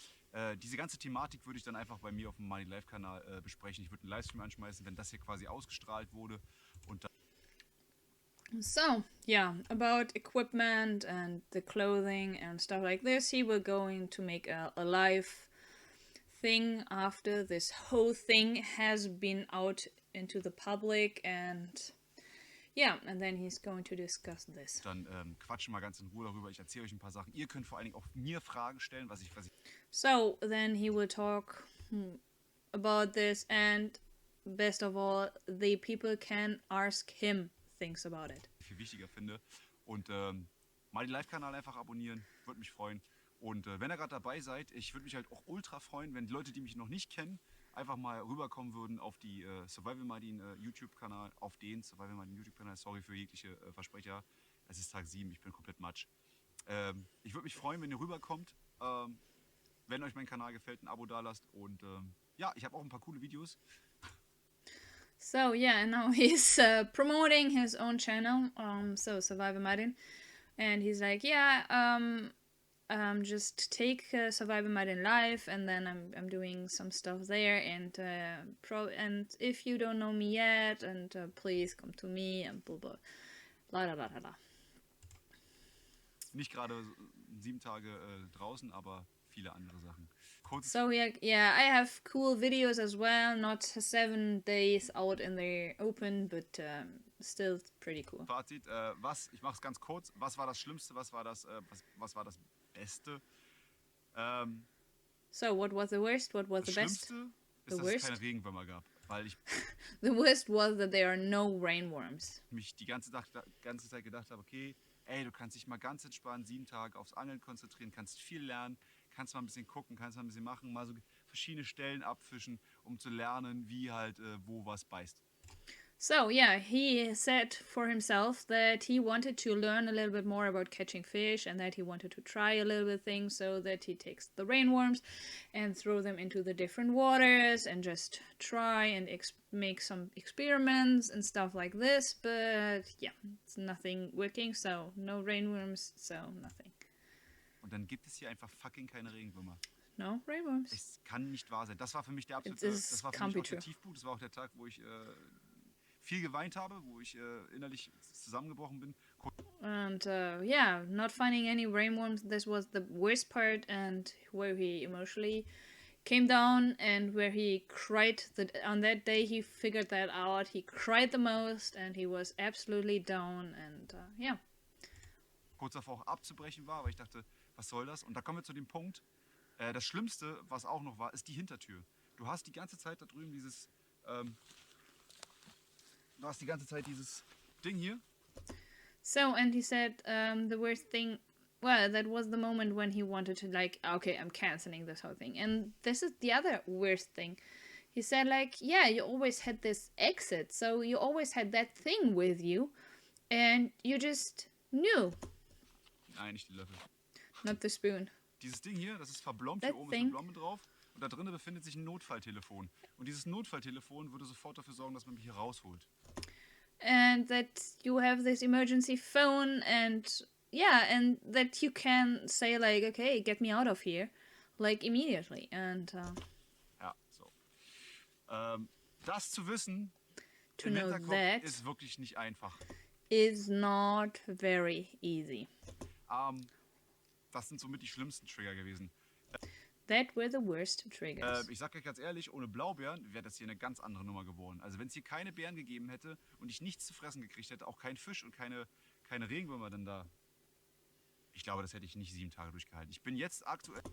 diese ganze Thematik würde ich dann einfach bei mir auf dem Money Life Kanal besprechen. Ich würde einen Livestream anschmeißen, wenn das hier quasi ausgestrahlt wurde. Und So, yeah, about equipment and the clothing and stuff like this, he will going to make a live thing after this whole thing has been out into the public and yeah, and then he's going to discuss this. Dann quatschen wir ganz in Ruhe darüber. Ich erzähle euch ein paar Sachen. Ihr könnt vor allen Dingen auch mir Fragen stellen, was ich So then he will talk about this and best of all, the people can ask him things about it. viel wichtiger finde. Und mal den Live-Kanal einfach abonnieren, würde mich freuen. Und wenn ihr gerade dabei seid, ich würde mich halt auch ultra freuen, wenn die Leute, die mich noch nicht kennen, einfach mal rüberkommen würden auf die Survival Marine YouTube-Kanal, sorry für jegliche Versprecher. Es ist Tag 7, ich bin komplett matsch. Ich würde mich freuen, wenn ihr rüberkommt, wenn euch mein Kanal gefällt, ein Abo dalasst und ja, ich habe auch ein paar coole Videos. So yeah, now he's promoting his own channel, so Survivor Martin, and he's like, yeah, just take Survivor Martin live, and then I'm doing some stuff there, and and if you don't know me yet, and please come to me, and blah blah, la la la la. Nicht gerade 7 Tage draußen, aber viele andere Sachen. So yeah, I have cool videos as well. Not 7 days out in the open, but still pretty cool. Fazit, ich mache es ganz kurz. Was war das Schlimmste? Was war das Beste? So what was the worst? What was the best? Das Schlimmste ist, The dass es worst? keine Regenwürmer gab, weil ich The worst was that there are no rainworms. mich die ganze Zeit gedacht habe, okay, ey, du kannst dich mal ganz entspannt 7 Tage aufs Angeln konzentrieren, kannst viel lernen, kannst mal ein bisschen gucken, kannst mal ein bisschen machen, mal so verschiedene Stellen abfischen, um zu lernen, wie halt wo was beißt. So yeah, he said for himself that he wanted to learn a little bit more about catching fish and that he wanted to try a little bit things, so that he takes the rainworms and throw them into the different waters and just try and make some experiments and stuff like this. But yeah, it's nothing working, so no rainworms, so nothing. Und dann gibt es hier einfach fucking keine Regenwürmer. No rainworms. Es kann nicht wahr sein. Das war für mich der absolute, This das war für can't mich be auch der true. Tiefpunkt. Das war auch der Tag, wo ich viel geweint habe, wo ich innerlich zusammengebrochen bin. And yeah, not finding any rainworms, this was the worst part, and where he emotionally came down and where he cried. On that day he figured that out. He cried the most and he was absolutely down, and yeah. Kurz davor auch abzubrechen war, weil ich dachte, was soll das? Und da kommen wir zu dem Punkt, das Schlimmste, was auch noch war, ist die Hintertür. Du hast die ganze Zeit da drüben dieses Ding hier. So, and he said the worst thing, well, that was the moment when he wanted to, like, okay, I'm canceling this whole thing. And this is the other worst thing. He said, like, yeah, you always had this exit, so you always had that thing with you, and you just knew. Nein, nicht die Löffel. Not the spoon. Dieses Ding hier, das ist verblombt, That hier oben ist thing. eine Blombe drauf. Und da drinnen befindet sich ein Notfalltelefon. Und dieses Notfalltelefon würde sofort dafür sorgen, dass man mich hier rausholt. And that you have this emergency phone, and yeah, and that you can say, like, okay, get me out of here, like, immediately. And Ja, so. Das zu wissen, to im know Hinterkopf, that ist wirklich nicht einfach. is not very easy. Das sind somit die schlimmsten Trigger gewesen. That were the worst triggers. Ich sag euch ganz ehrlich, ohne Blaubeeren wäre das hier eine ganz andere Nummer geworden. Also wenn es hier keine Beeren gegeben hätte und ich nichts zu fressen gekriegt hätte, auch kein Fisch und keine Regenwürmer dann da. Ich glaube, das hätte ich nicht 7 Tage durchgehalten. Ich bin jetzt aktuell...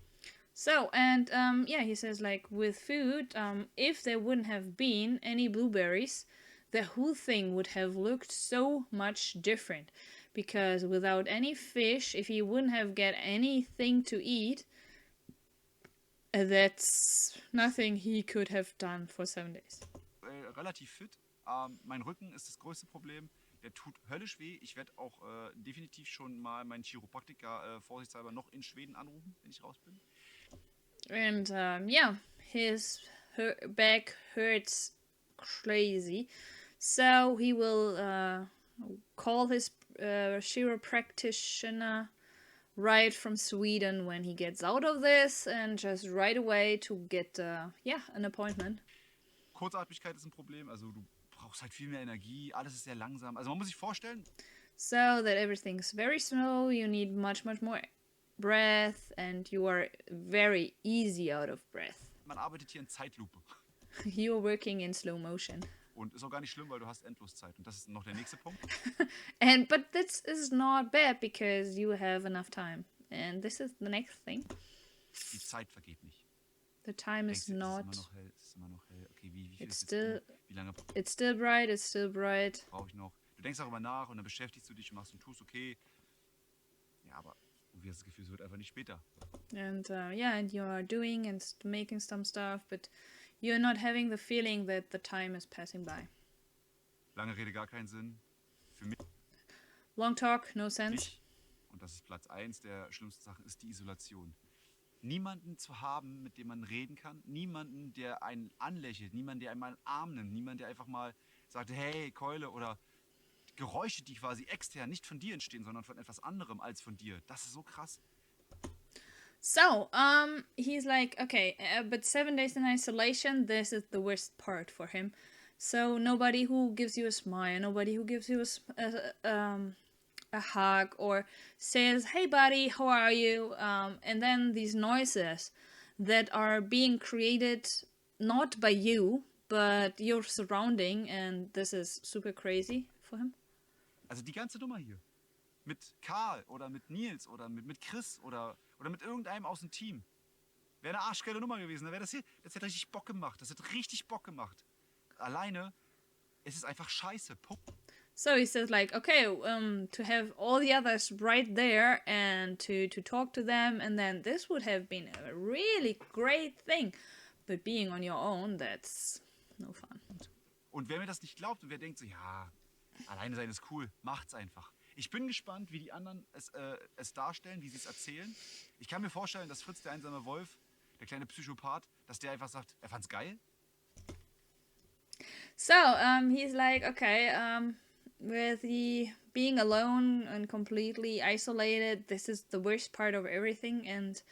So, and yeah, he says, like, with food, if there wouldn't have been any blueberries, the whole thing would have looked so much different. Because without any fish, if he wouldn't have get anything to eat, that's nothing he could have done for 7 days. Relativ fit. Mein Rücken ist das größte Problem. Der tut höllisch weh. Ich werde auch definitiv schon mal meinen Chiropraktiker vorsichtshalber noch in Schweden anrufen, wenn ich raus bin. And yeah, his back hurts crazy. So he will call his chiropractor right from Sweden when he gets out of this, and just right away to get yeah, an appointment. Kurzatmigkeit ist ein Problem, also du brauchst halt viel mehr Energie, alles ist sehr langsam. Also man muss sich vorstellen, So that everything's very slow, you need much more breath, and you are very easy out of breath. man arbeitet hier in Zeitlupe. You're working in slow motion. Und ist auch gar nicht schlimm, weil du hast Endloszeit. Und das ist noch der nächste Punkt. But this is not bad because you have enough time. And this is the next thing. Die Zeit vergeht nicht. The time Denkst is du, not. es ist immer noch hell. Okay, wie viel It's ist jetzt still. wie lange It's still bright. It's still bright. brauche ich noch? Du denkst darüber nach und dann beschäftigst du dich und machst und tust, okay. Ja, aber irgendwie hast du das Gefühl, es wird einfach nicht später. And yeah, and you are doing and making some stuff, but you're not having the feeling that the time is passing by. Lange Rede, gar keinen Sinn. Für mich Long talk, no sense. nicht. Und das ist Platz 1 der schlimmsten Sachen, ist die Isolation. Niemanden zu haben, mit dem man reden kann. Niemanden, der einen anlächelt. Niemanden, der einmal einen Arm nimmt. Niemanden, der einfach mal sagt, hey, Keule. Oder Geräusche, die quasi extern nicht von dir entstehen, sondern von etwas anderem als von dir. Das ist so krass. So, he's like, okay, but 7 days in isolation, this is the worst part for him. So nobody who gives you a smile, nobody who gives you a hug or says, hey buddy, how are you? And then these noises that are being created not by you, but your surrounding, and this is super crazy for him. Also die ganze Nummer hier. Mit Karl oder mit Nils oder mit Chris oder mit irgendeinem aus dem Team. Wäre eine arschgeile Nummer gewesen. Dann wäre das hier, das hätte richtig Bock gemacht. Das hätte richtig Bock gemacht. Alleine, es ist einfach scheiße. Punkt. So he says, like, okay, to have all the others right there and to talk to them, and then this would have been a really great thing. But being on your own, that's no fun. Und wer mir das nicht glaubt und wer denkt so, ja, alleine sein ist cool, macht's einfach. Ich bin gespannt, wie die anderen es darstellen, wie sie es erzählen. Ich kann mir vorstellen, dass Fritz, der einsame Wolf, der kleine Psychopath, dass der einfach sagt, er fand's geil. So, he's like, okay, with the being alone and completely isolated, this is the worst part of everything, and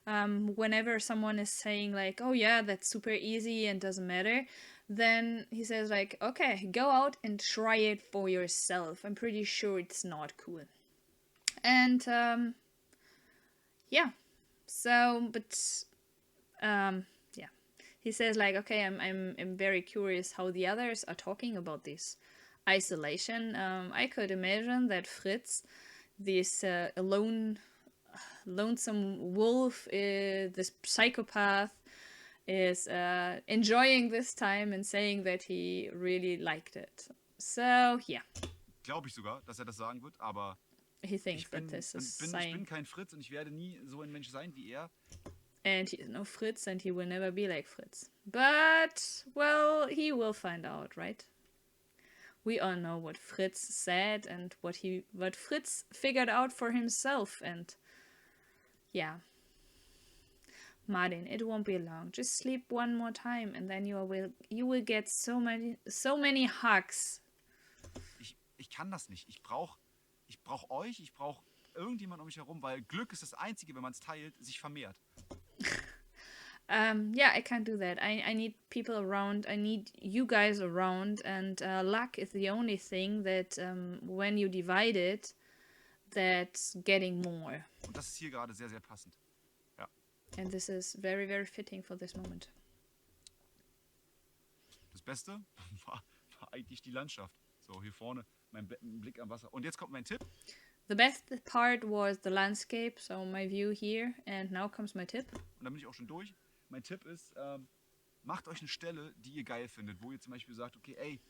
whenever someone is saying like, oh yeah, that's super easy and doesn't matter, then he says like, okay, go out and try it for yourself. I'm pretty sure it's not cool. And yeah, so but yeah, he says like, okay, I'm very curious how the others are talking about this isolation. I could imagine that Fritz, this lonesome wolf, this psychopath, is enjoying this time and saying that he really liked it. So yeah, Glaube ich sogar, dass das sagen wird, aber he thinks ich that bin, this is ich saying. bin kein Fritz und ich werde nie so ein Mensch sein wie er. And he is no Fritz, and he will never be like Fritz. But, well, he will find out, right? We all know what Fritz said and what Fritz figured out for himself, and yeah. Martin, it won't be long. Just sleep one more time, and then you will get so many hugs. Ich kann das nicht. Ich brauch euch, ich brauche irgendjemand um mich herum, weil Glück ist das Einzige, wenn man es teilt, sich vermehrt. Yeah, I can't do that. I need people around. I need you guys around, and luck is the only thing that when you divide it, that's getting more. Und das ist hier gerade sehr, sehr passend. Ja. And this is very, very fitting for this moment. Das Beste war eigentlich die Landschaft. So, hier vorne mein Blick am Wasser. Und jetzt kommt mein Tipp. The best part was the landscape, so my view here, and now comes my tip. Und dann bin ich auch schon durch. Mein Tipp ist, macht euch eine Stelle, die ihr geil findet, wo ihr zum Beispiel sagt, okay, ey,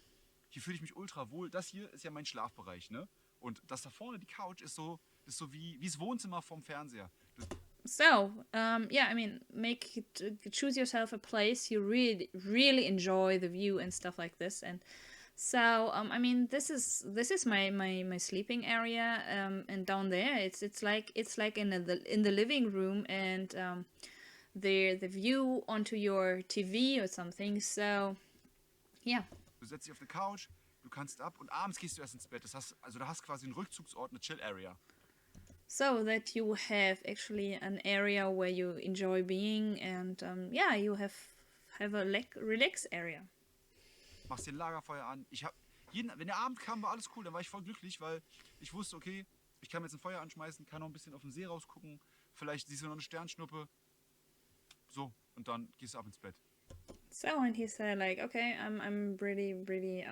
hier fühle ich mich ultra wohl. Das hier ist ja mein Schlafbereich, ne? Und das da vorne, die Couch, ist so wie das Wohnzimmer vom Fernseher. So, yeah, I mean, choose yourself a place you really enjoy the view and stuff like this. And so, I mean, this is my sleeping area, and down there it's like in the living room, and the view onto your TV or something. So, yeah. Du setzt dich auf eine Couch, du kannst ab und abends gehst du erst ins Bett. Du hast quasi einen Rückzugsort, eine Chill-Area. So that you have actually an area where you enjoy being, and yeah, you have a relax area. Machst dir ein Lagerfeuer an. Wenn der Abend kam, war alles cool. Dann war ich voll glücklich, weil ich wusste, okay, ich kann mir jetzt ein Feuer anschmeißen, kann noch ein bisschen auf den See rausgucken. Vielleicht siehst du noch eine Sternschnuppe. So, und dann gehst du ab ins Bett. So, and he said like, okay, I'm really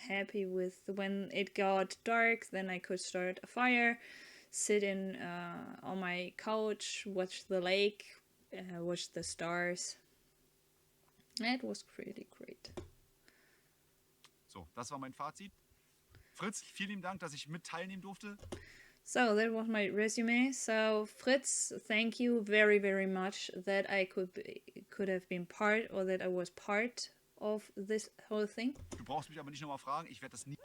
happy with when it got dark. Then I could start a fire, sit on my couch, watch the lake, watch the stars. It was pretty great. So, das war mein Fazit. Fritz, vielen lieben Dank, dass ich mit teilnehmen durfte. So that was my resume. So Fritz, thank you very, very much that I could have been part, or that I was part of this whole thing. Du brauchst mich aber nicht nochmal fragen, ich werde das nie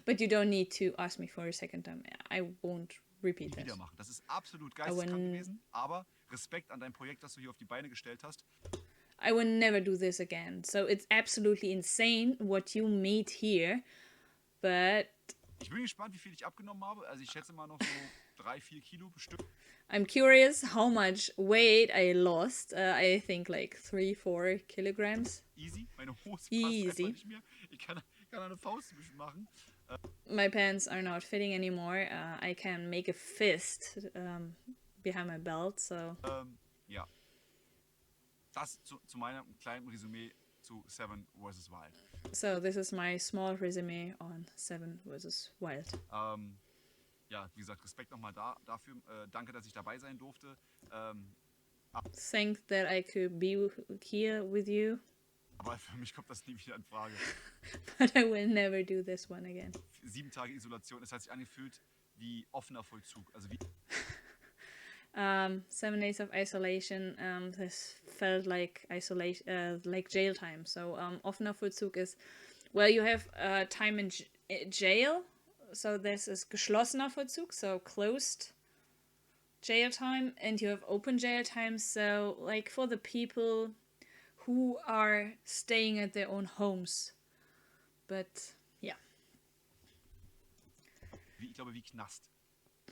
But you don't need to ask me for a second time. I won't repeat wieder this. machen. Das ist absolut geisteskrank gewesen, aber Respekt an dein Projekt, das du hier auf die Beine gestellt hast. I will never do this again. So it's absolutely insane what you made here. But Ich bin gespannt, wie viel ich abgenommen habe. Also ich schätze mal noch so 3-4 Kilo bestimmt. I'm curious how much weight I lost. I think like 3-4 kilograms. Easy. Meine Hose passt Easy. einfach nicht mehr. Ich kann eine Faust zwischen machen. My pants are not fitting anymore. I can make a fist behind my belt. So Ja. Das zu meinem kleinen Resümee zu 7vswild. So this is my small resume on 7vswild. Ja, wie gesagt, Respekt nochmal dafür. Danke, dass ich dabei sein durfte. Thanks that I could be here with you. Aber für mich kommt das nie wieder in Frage. But I will never do this one again. 7 Tage Isolation, es hat sich angefühlt wie offener Vollzug. Also wie 7 days of isolation. This felt like isolation, like jail time. So offener Vollzug is, well, you have time in jail. So this is geschlossener Vollzug, so closed jail time, and you have open jail time. So like for the people who are staying at their own homes. But yeah. ich glaube, wie Knast.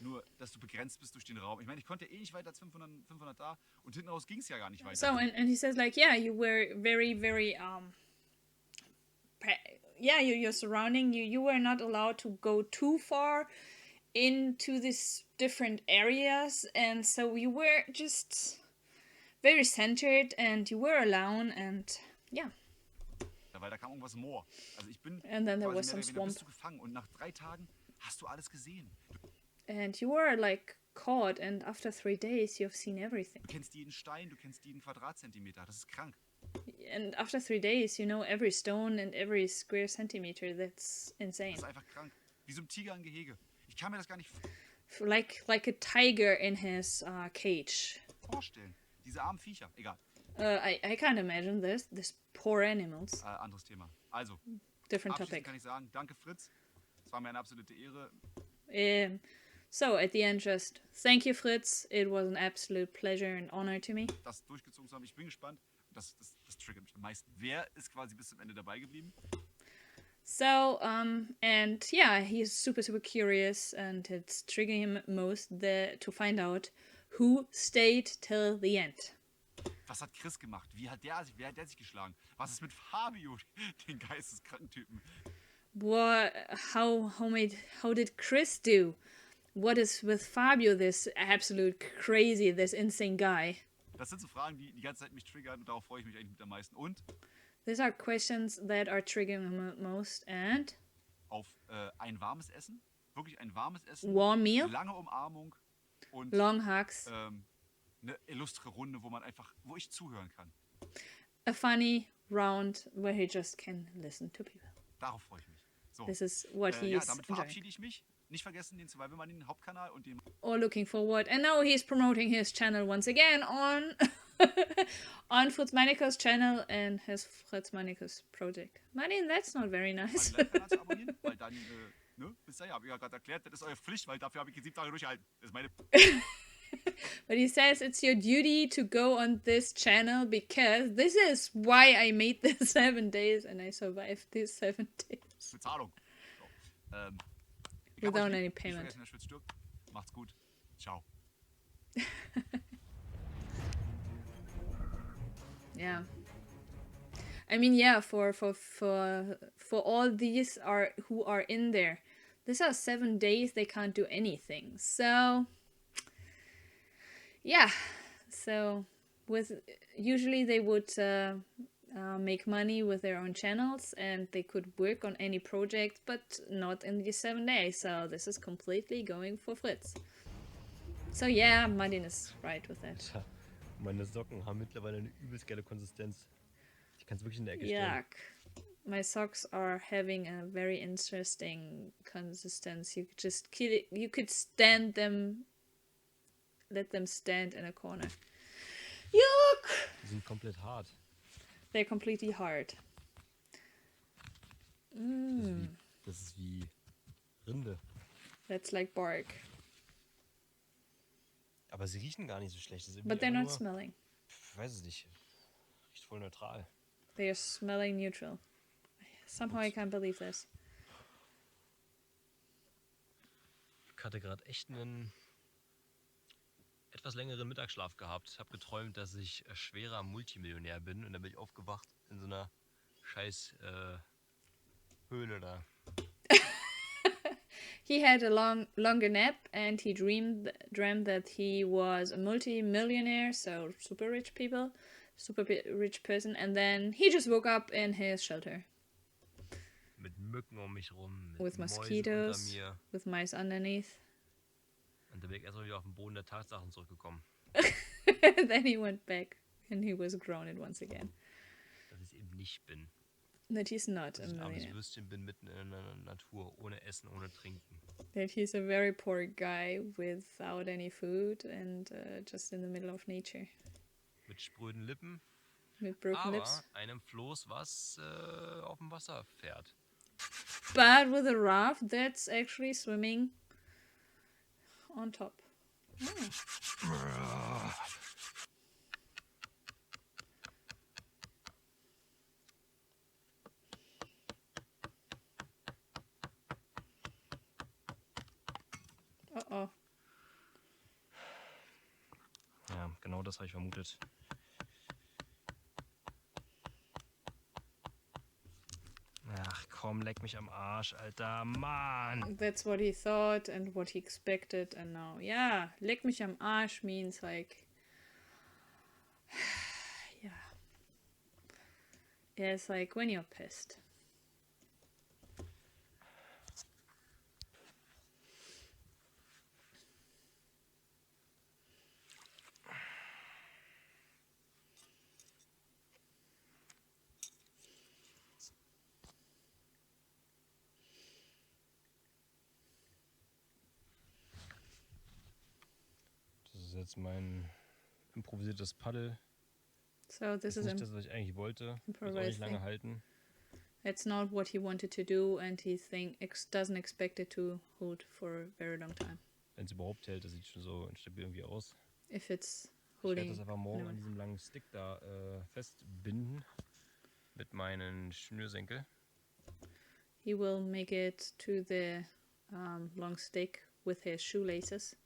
Nur, dass du begrenzt bist durch den Raum. Ich meine, ich konnte eh nicht weiter als 500 da und hinten raus ging es ja gar nicht weiter. So, and he says, like, yeah, you were very, very, yeah, your surrounding, you were not allowed to go too far into these different areas, and so you were just very centered, and you were alone, and yeah. Weil da kam irgendwas Moor. Also ich bin And then there quasi was mehr some oder weniger, bist swamp. du gefangen und nach 3 Tagen hast du alles gesehen. And you were like caught, and after 3 days you've seen everything. Du kennst jeden Stein, du kennst jeden Quadratzentimeter. Das ist krank. And after 3 days you know every stone and every square centimeter. That's insane. Das ist einfach krank. Wie so ein Tiger im Gehege. Ich kann mir das gar nicht Like a tiger in his cage. vorstellen. Diese armen Viecher. Egal. I can't imagine this poor animals. Anderes Thema. Also, Different abschließend topic. kann ich sagen, danke Fritz. Es war mir eine absolute Ehre. So at the end, just thank you, Fritz. It was an absolute pleasure and honor to me. Das durchgezogen zu haben. Ich bin gespannt. Das triggert mich am meisten. Wer ist quasi bis zum Ende dabei geblieben? So, and yeah, he's super curious, and it's triggering him most to find out who stayed till the end. Was hat Chris gemacht? Wer hat der sich geschlagen? Was ist mit Fabio, den geisteskranken Typen? How did Chris do? What is with Fabio, this absolute crazy, this insane guy? Das sind so Fragen, die ganze Zeit mich triggern und darauf freue ich mich eigentlich mit am meisten. Und These are questions that are triggering him most, and auf ein warmes Essen, wirklich ein warmes Essen, warm meal, lange Umarmung und long hugs, eine illustre Runde, wo ich zuhören kann. a funny round where he just can listen to people. Darauf freue ich mich. So. This is what he Ja, is damit enjoying. verabschiede ich mich. Nicht vergessen den Survival den Hauptkanal und den Or looking forward. And now he's promoting his channel once again on on Fritz Meinecke's channel and his Fritz Meinecke's project. Martin, that's not very nice. meinen Live-Kanal zu abonnieren, weil dann, wisst ihr ja, habe ich ja gerade erklärt, das ist eure Pflicht, weil dafür habe ich 7 Tage durchgehalten. Das ist meine But he says it's your duty to go on this channel because this is why I made the 7 days and I survived these 7 days. Bezahlung. So. Ich hab Without euch lieb. any Nicht payment. vergessen, der Schwitz stirbt. Macht's gut. Ciao. Yeah. I mean, yeah, for all these who are in there, these are 7 days they can't do anything. So yeah, so usually they would make money with their own channels and they could work on any project, but not in these 7 days. So this is completely going for Fritz. So yeah, Martin is right with that. Tja, meine Socken haben mittlerweile eine übelst geile Konsistenz. Die kannst du wirklich in der Ecke stellen. Yuck. My socks are having a very interesting consistency. You could stand them, let them stand in a corner. Yuck! Die sind komplett hart. They're completely hard. Das ist wie Rinde. That's like bark. Aber sie riechen gar nicht so schlecht. Das ist But irgendwie they're not einfach nur, smelling. ich weiß es nicht. Riecht voll neutral. They are smelling neutral. Somehow I can't believe this. Ich hatte gerade echt einen etwas längeren Mittagsschlaf gehabt. Habe geträumt, dass ich schwerer Multimillionär bin. Und dann bin ich aufgewacht in so einer scheiß Höhle da. He had a longer nap and he dreamed that he was a multi-millionaire, so super rich rich person, and then he just woke up in his shelter. Mit Mücken um mich rum, mit With Mäusen mosquitoes, unter mir. with mice underneath. Und dann bin ich erstmal wieder auf den Boden der Tatsachen zurückgekommen. Then he went back and he was grounded once again. Dass ich es eben nicht bin. That he's not a Dass ich ein armes millionaire. Würstchen bin mitten in der Natur, ohne Essen, ohne Trinken. That he's a very poor guy without any food and just in the middle of nature. Mit spröden Lippen, With broken aber lips. einem Floß, was auf dem Wasser fährt. But with a raft that's actually swimming on top. Uh-oh. genau das habe ich vermutet. Ach komm, leck mich am Arsch, Alter, Mann. That's what he thought and what he expected, and now, yeah, leck mich am Arsch means like, yeah. Yeah, it's like when you're pissed. Das ist jetzt mein improvisiertes Paddel. So Das this ist is nicht das, was ich eigentlich wollte. Wird auch nicht lange halten. It's not what he wanted to do, and he doesn't expect it to hold for a very long time. Wenn es überhaupt hält, das sieht schon so instabil irgendwie aus. If it's Ich werde holding. das einfach morgen anyway. an diesem langen Stick da festbinden. Mit meinen Schnürsenkel. He will make it to the long stick with his shoelaces.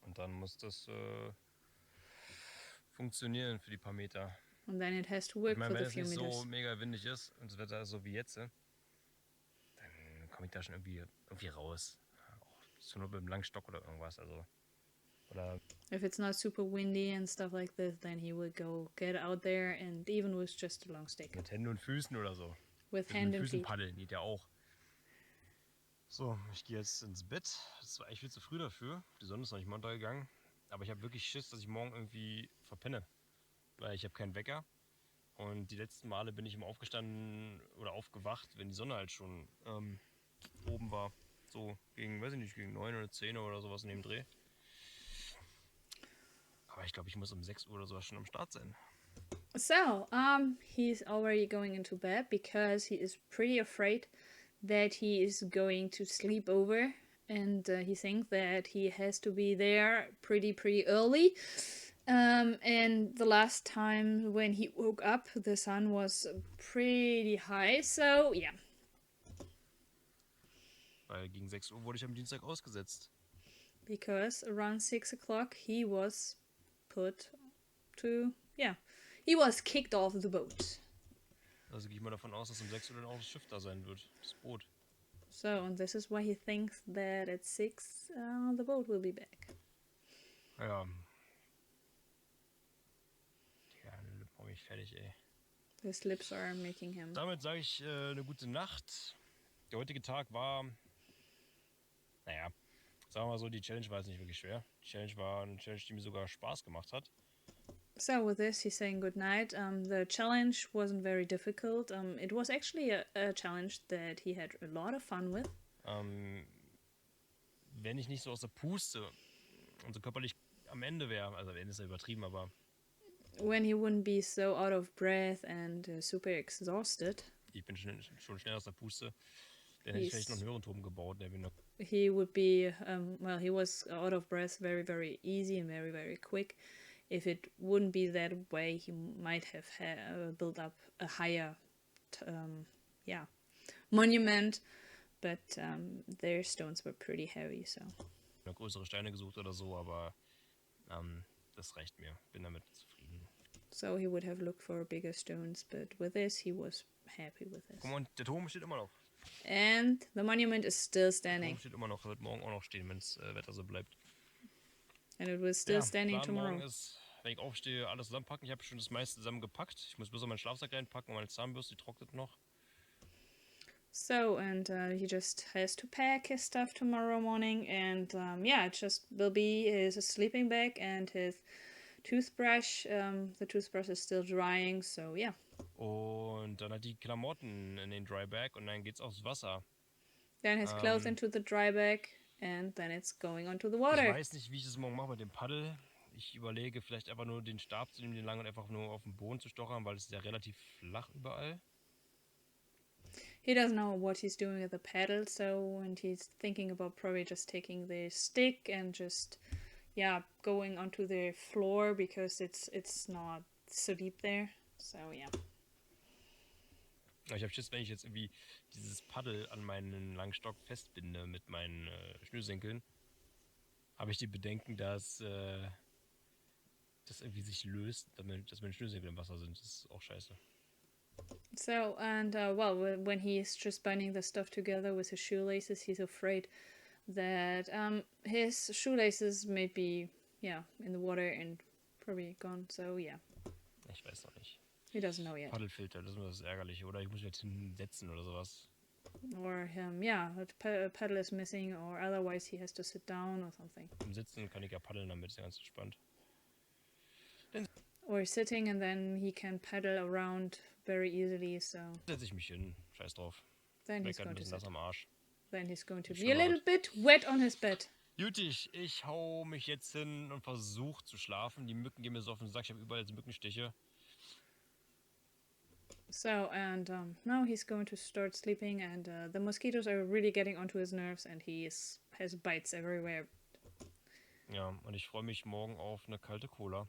Und dann muss das funktionieren für die paar Meter. And then it has to Ich work meine, for wenn the es few nicht meters. so mega windig ist und das Wetter ist so wie jetzt, dann komme ich da schon irgendwie raus. Auch so nur mit einem langen Stock oder irgendwas. Also, oder If it's not super windy and stuff like this, then he will get out there, and even with just a long stick. mit Händen und Füßen oder so. With Mit hand and Füßen feet. paddeln geht ja auch. So, ich gehe jetzt ins Bett. Das war eigentlich viel zu früh dafür. Die Sonne ist noch nicht mal untergegangen. Aber ich habe wirklich Schiss, dass ich morgen irgendwie verpenne. Weil ich habe keinen Wecker. Und die letzten Male bin ich immer aufgestanden oder aufgewacht, wenn die Sonne halt schon oben war. So gegen, weiß ich nicht, gegen 9 oder 10 oder sowas in dem Dreh. Aber ich glaube, ich muss um 6 Uhr oder sowas schon am Start sein. So, he's already going into bed because he is pretty afraid that he is going to sleep over, and he thinks that he has to be there pretty early. And the last time when he woke up, the sun was pretty high, so yeah. Weil gegen 6 Uhr wurde ich am Dienstag ausgesetzt. Because around 6 o'clock he was put to, yeah, he was kicked off the boat. Also gehe ich mal davon aus, dass um 6 Uhr dann auch das Schiff da sein wird. Das Boot. So, and this is why he thinks that at 6 the boat will be back. Ja. Ja, dann brauche ich fertig, ey. His lips are making him. Damit sage ich eine gute Nacht. Der heutige Tag war, naja, sagen wir mal so, die Challenge war jetzt nicht wirklich schwer. Die Challenge war eine Challenge, die mir sogar Spaß gemacht hat. So with this, he's saying good night. The challenge wasn't very difficult. It was actually a challenge that he had a lot of fun with. Wenn ich nicht so aus der Puste und so körperlich am Ende wäre, also am Ende ist ja übertrieben, aber When he wouldn't be so out of breath and super exhausted, ich bin schon schnell aus der Puste, dann hätte ich vielleicht noch einen höheren Turm gebaut, der mir noch he would be, well, he was out of breath very easy and very quick. If it wouldn't be that way, he might have built up a higher, monument, but their stones were pretty heavy, so. noch größere Steine gesucht oder so, aber das reicht mir. Bin damit zufrieden. So he would have looked for bigger stones, but with this, he was happy with this. Guck mal, und der Turm steht immer noch. And the monument is still Der standing, Turm steht immer noch, wird morgen auch noch stehen, wenn das Wetter so bleibt. and it will still standing Plan tomorrow. morgen ist, wenn ich aufstehe, alles zusammenpacken. Ich habe schon das meiste zusammengepackt. Ich muss bloß noch meinen Schlafsack reinpacken und meine Zahnbürste, die trocknet noch. So, and he just has to pack his stuff tomorrow morning, and it just will be his sleeping bag and his toothbrush. The toothbrush is still drying, so yeah. Und dann hat die Klamotten in den Dry Bag und dann geht's aufs Wasser. Then his clothes into the dry bag, and then it's going onto the Ich water. weiß nicht, wie ich das morgen mache mit dem Paddel. Ich überlege, vielleicht einfach nur den Stab zu nehmen, den langen und einfach nur auf den Boden zu stochern, weil es ist ja relativ flach überall. He doesn't know what he's doing with the paddle, so and he's thinking about probably just taking the stick and just, going onto the floor because it's not so deep there. So yeah. Ich habe Schiss, wenn ich jetzt irgendwie dieses Paddel an meinen langen Stock festbinde mit meinen Schnürsenkeln, habe ich die Bedenken, dass das irgendwie sich löst, dass meine Schnürsenkel im Wasser sind. Das ist auch scheiße. So, and well, when he's just binding the stuff together with his shoelaces, he's afraid that his shoelaces may be, in the water and probably gone. So, yeah, Ich weiß noch nicht. he doesn't know yet. Paddelfilter, das ist immer das Ärgerliche. Oder ich muss mich jetzt hinsetzen oder sowas. Or, a paddle is missing, or otherwise he has to sit down or something. Im Sitzen kann ich ja paddeln, damit ist ja ganz entspannt. Or sitting and then he can paddle around very easily, so Setze ich mich hin, scheiß drauf. then he's Meckert ein going to bisschen sit. nass am Arsch. Then he's going to Ist be a schon mal little bit wet on his bed. Jutig, ich hau mich jetzt hin und versuche zu schlafen. Die Mücken gehen mir so auf den Sack, ich habe überall jetzt Mückenstiche. So, and now he's going to start sleeping, and the mosquitoes are really getting onto his nerves, and has bites everywhere. Ja, und ich freue mich morgen auf eine kalte Cola.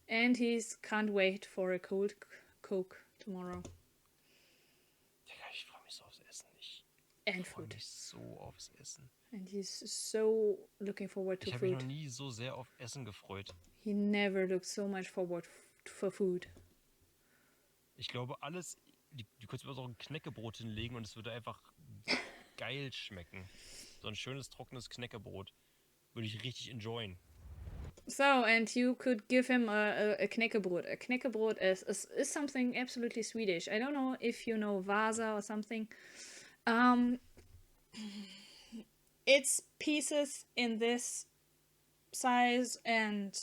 And he can't wait for a cold Coke tomorrow. Digga, ich freue mich so aufs Essen. And Ich freue food. mich so aufs Essen. And he's so looking forward to Ich habe mich noch food. nie so sehr auf Essen gefreut. He never looked so much forward for food. Ich glaube, alles, die könntest du so ein Knäckebrot hinlegen und es würde einfach geil schmecken. So ein schönes, trockenes Knäckebrot. Würde ich richtig enjoyen. So, and you could give him a knäckebrot. A knäckebrot is something absolutely Swedish. I don't know if you know Vasa or something. It's pieces in this size, and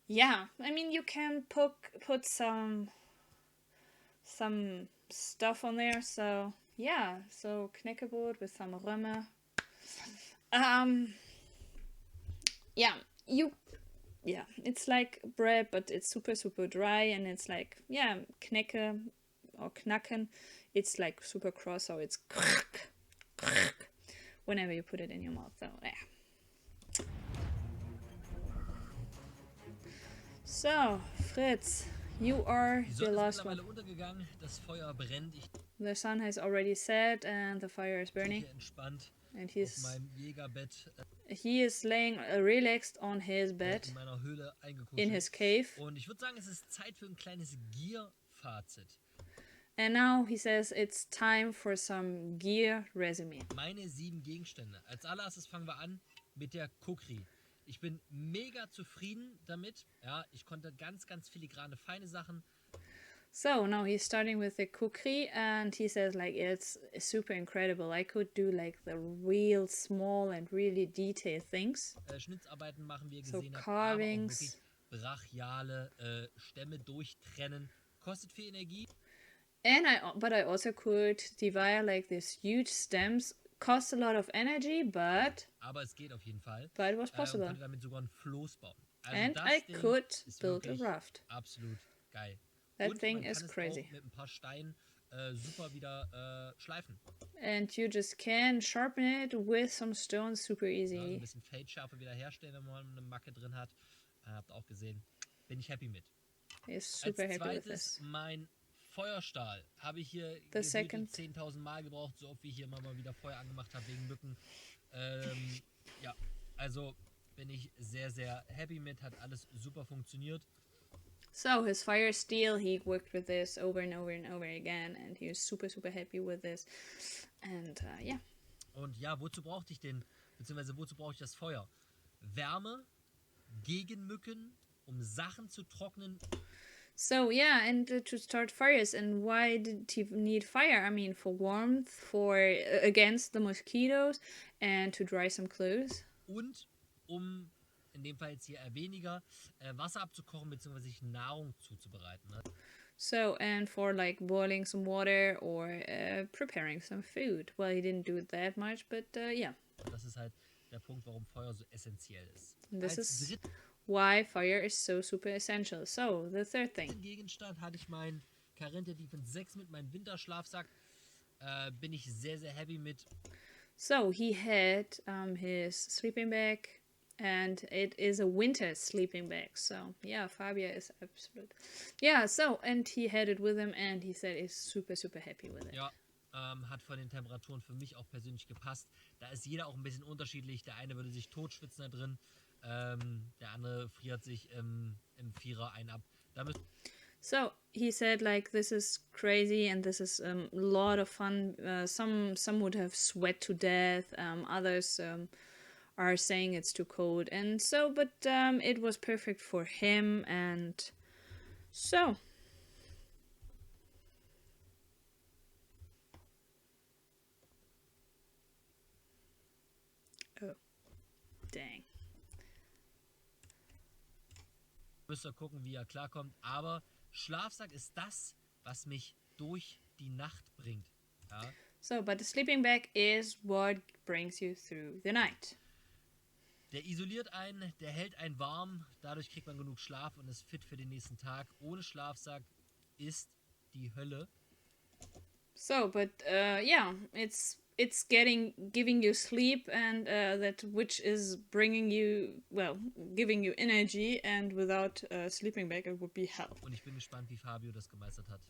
yeah, I mean you can put some stuff on there. So yeah, so knäckebrot with some römme. Yeah, it's like bread, but it's super, super dry, and it's like, knäcke or knacken. It's like super cross, so it's whenever you put it in your mouth. So, yeah. So, Fritz, you are Die the Sonne ist last one. mittlerweile untergegangen, das Feuer brennt, ich The sun has already set, and the fire is bin burning, hier entspannt and auf meinem Jägerbett he is laying relaxed on his bed in meiner Höhle in eingekuschelt. his cave. Und ich würde sagen, es ist Zeit für ein kleines Gear-Fazit. And now he says it's time for some gear resume. Meine 7 Gegenstände. Als allererstes fangen wir an mit der Kukri. Ich bin mega zufrieden damit. Ja, ich konnte ganz, ganz filigrane, feine Sachen. So now he's starting with the kukri, and he says like it's super incredible. I could do like the real small and really detailed things. Schnitzarbeiten machen, wie ihr So gesehen habt. carvings. Aber auch wirklich brachiale Stämme durchtrennen. Kostet viel Energie. But I also could divide like these huge stems. Cost a lot of energy, but Aber es geht auf jeden Fall. it was Und possible. konnte damit sogar ein Floß bauen. Also And das I Ding could ist build a wirklich raft. absolut geil. That Und thing man is kann es crazy. auch mit ein paar Steinen super wieder schleifen. And you just can sharpen it with some stones super Ja, so ein easy. bisschen Feldschärfe wieder herstellen, wenn man eine Macke drin hat. Habt ihr auch gesehen. Bin ich happy mit. He's super Als happy with zweites this. mein Feuerstahl. Habe ich hier second. 10.000 Mal gebraucht, so oft wie ich hier immer mal wieder Feuer angemacht habe wegen Mücken. Ja, also bin ich sehr, sehr happy mit. Hat alles super funktioniert. So his fire steel, he worked with this over and over and over again, and he was super, super happy with this. And yeah. Und ja, wozu brauchte ich den, beziehungsweise wozu brauche ich das Feuer? Wärme, gegen Mücken, um Sachen zu trocknen. So yeah, and to start fires. And why did he need fire? I mean, for warmth, for against the mosquitoes, and to dry some clothes. Und um, in dem Fall jetzt hier eher weniger, Wasser abzukochen, beziehungsweise sich Nahrung zuzubereiten. Ne? So, and for like boiling some water or preparing some food. Well, he didn't do that much, but yeah. Das ist halt der Punkt, warum Feuer so essentiell ist. This Als is dritten why fire is so super essential. So, the third thing. Gegenstand hatte ich meinen Carente Defense 6 mit meinem Winterschlafsack. Bin ich sehr, sehr happy mit. So, he had his sleeping bag, and it is a winter sleeping bag. So, yeah, Fabia is absolute. Yeah, so, and he had it with him, and he said he's super, super happy with it. Ja, hat von den Temperaturen für mich auch persönlich gepasst. Da ist jeder auch ein bisschen unterschiedlich. Der eine würde sich totschwitzen da drin. Der andere friert sich im Vierer ein ab. Da müssen So he said, like, this is crazy and this is a lot of fun. Some would have sweat to death. Others are saying it's too cold. And so, but it was perfect for him. And so. Oh, dang. müsst ihr gucken, wie er klarkommt. Aber Schlafsack ist das, was mich durch die Nacht bringt. Ja? So, but the sleeping bag is what brings you through the night. Der isoliert einen, der hält einen warm, dadurch kriegt man genug Schlaf und ist fit für den nächsten Tag. Ohne Schlafsack ist die Hölle. So, but yeah, it's giving you sleep and that which is bringing you, well, giving you energy, and without a sleeping bag it would be hell. Und ich bin gespannt, wie Fabio das gemeistert hat.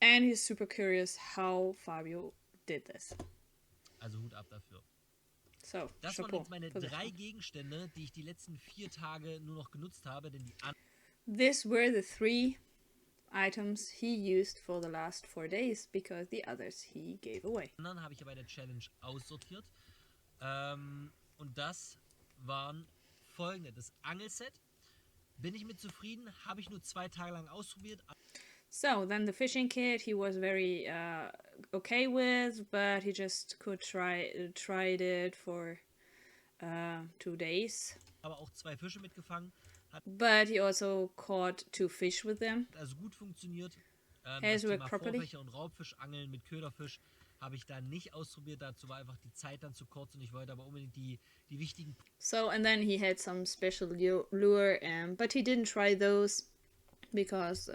And he's super curious how Fabio did this. Also Hut ab dafür. So, Das waren chapeau jetzt meine for this 3 one. Gegenstände, die ich die letzten 4 Tage nur noch genutzt habe, denn die These were the 3 items he used for the last 4 days because the others he gave away. anderen habe ich ja bei der Challenge aussortiert. Und das waren folgende. Das Angelset. Bin ich mit zufrieden, habe ich nur 2 Tage lang ausprobiert. So then the fishing kit he was very okay with, but he just could tried it for 2 days. Aber auch 2 Fische mitgefangen. Hat But he also caught 2 fish with them. also gut funktioniert. Has Das worked Thema properly. Vorfächer und Raubfischangeln mit Köderfisch habe ich da nicht ausprobiert. Dazu war einfach die Zeit dann zu kurz und ich wollte aber unbedingt die wichtigen So, and then he had some special lure, but he didn't try those because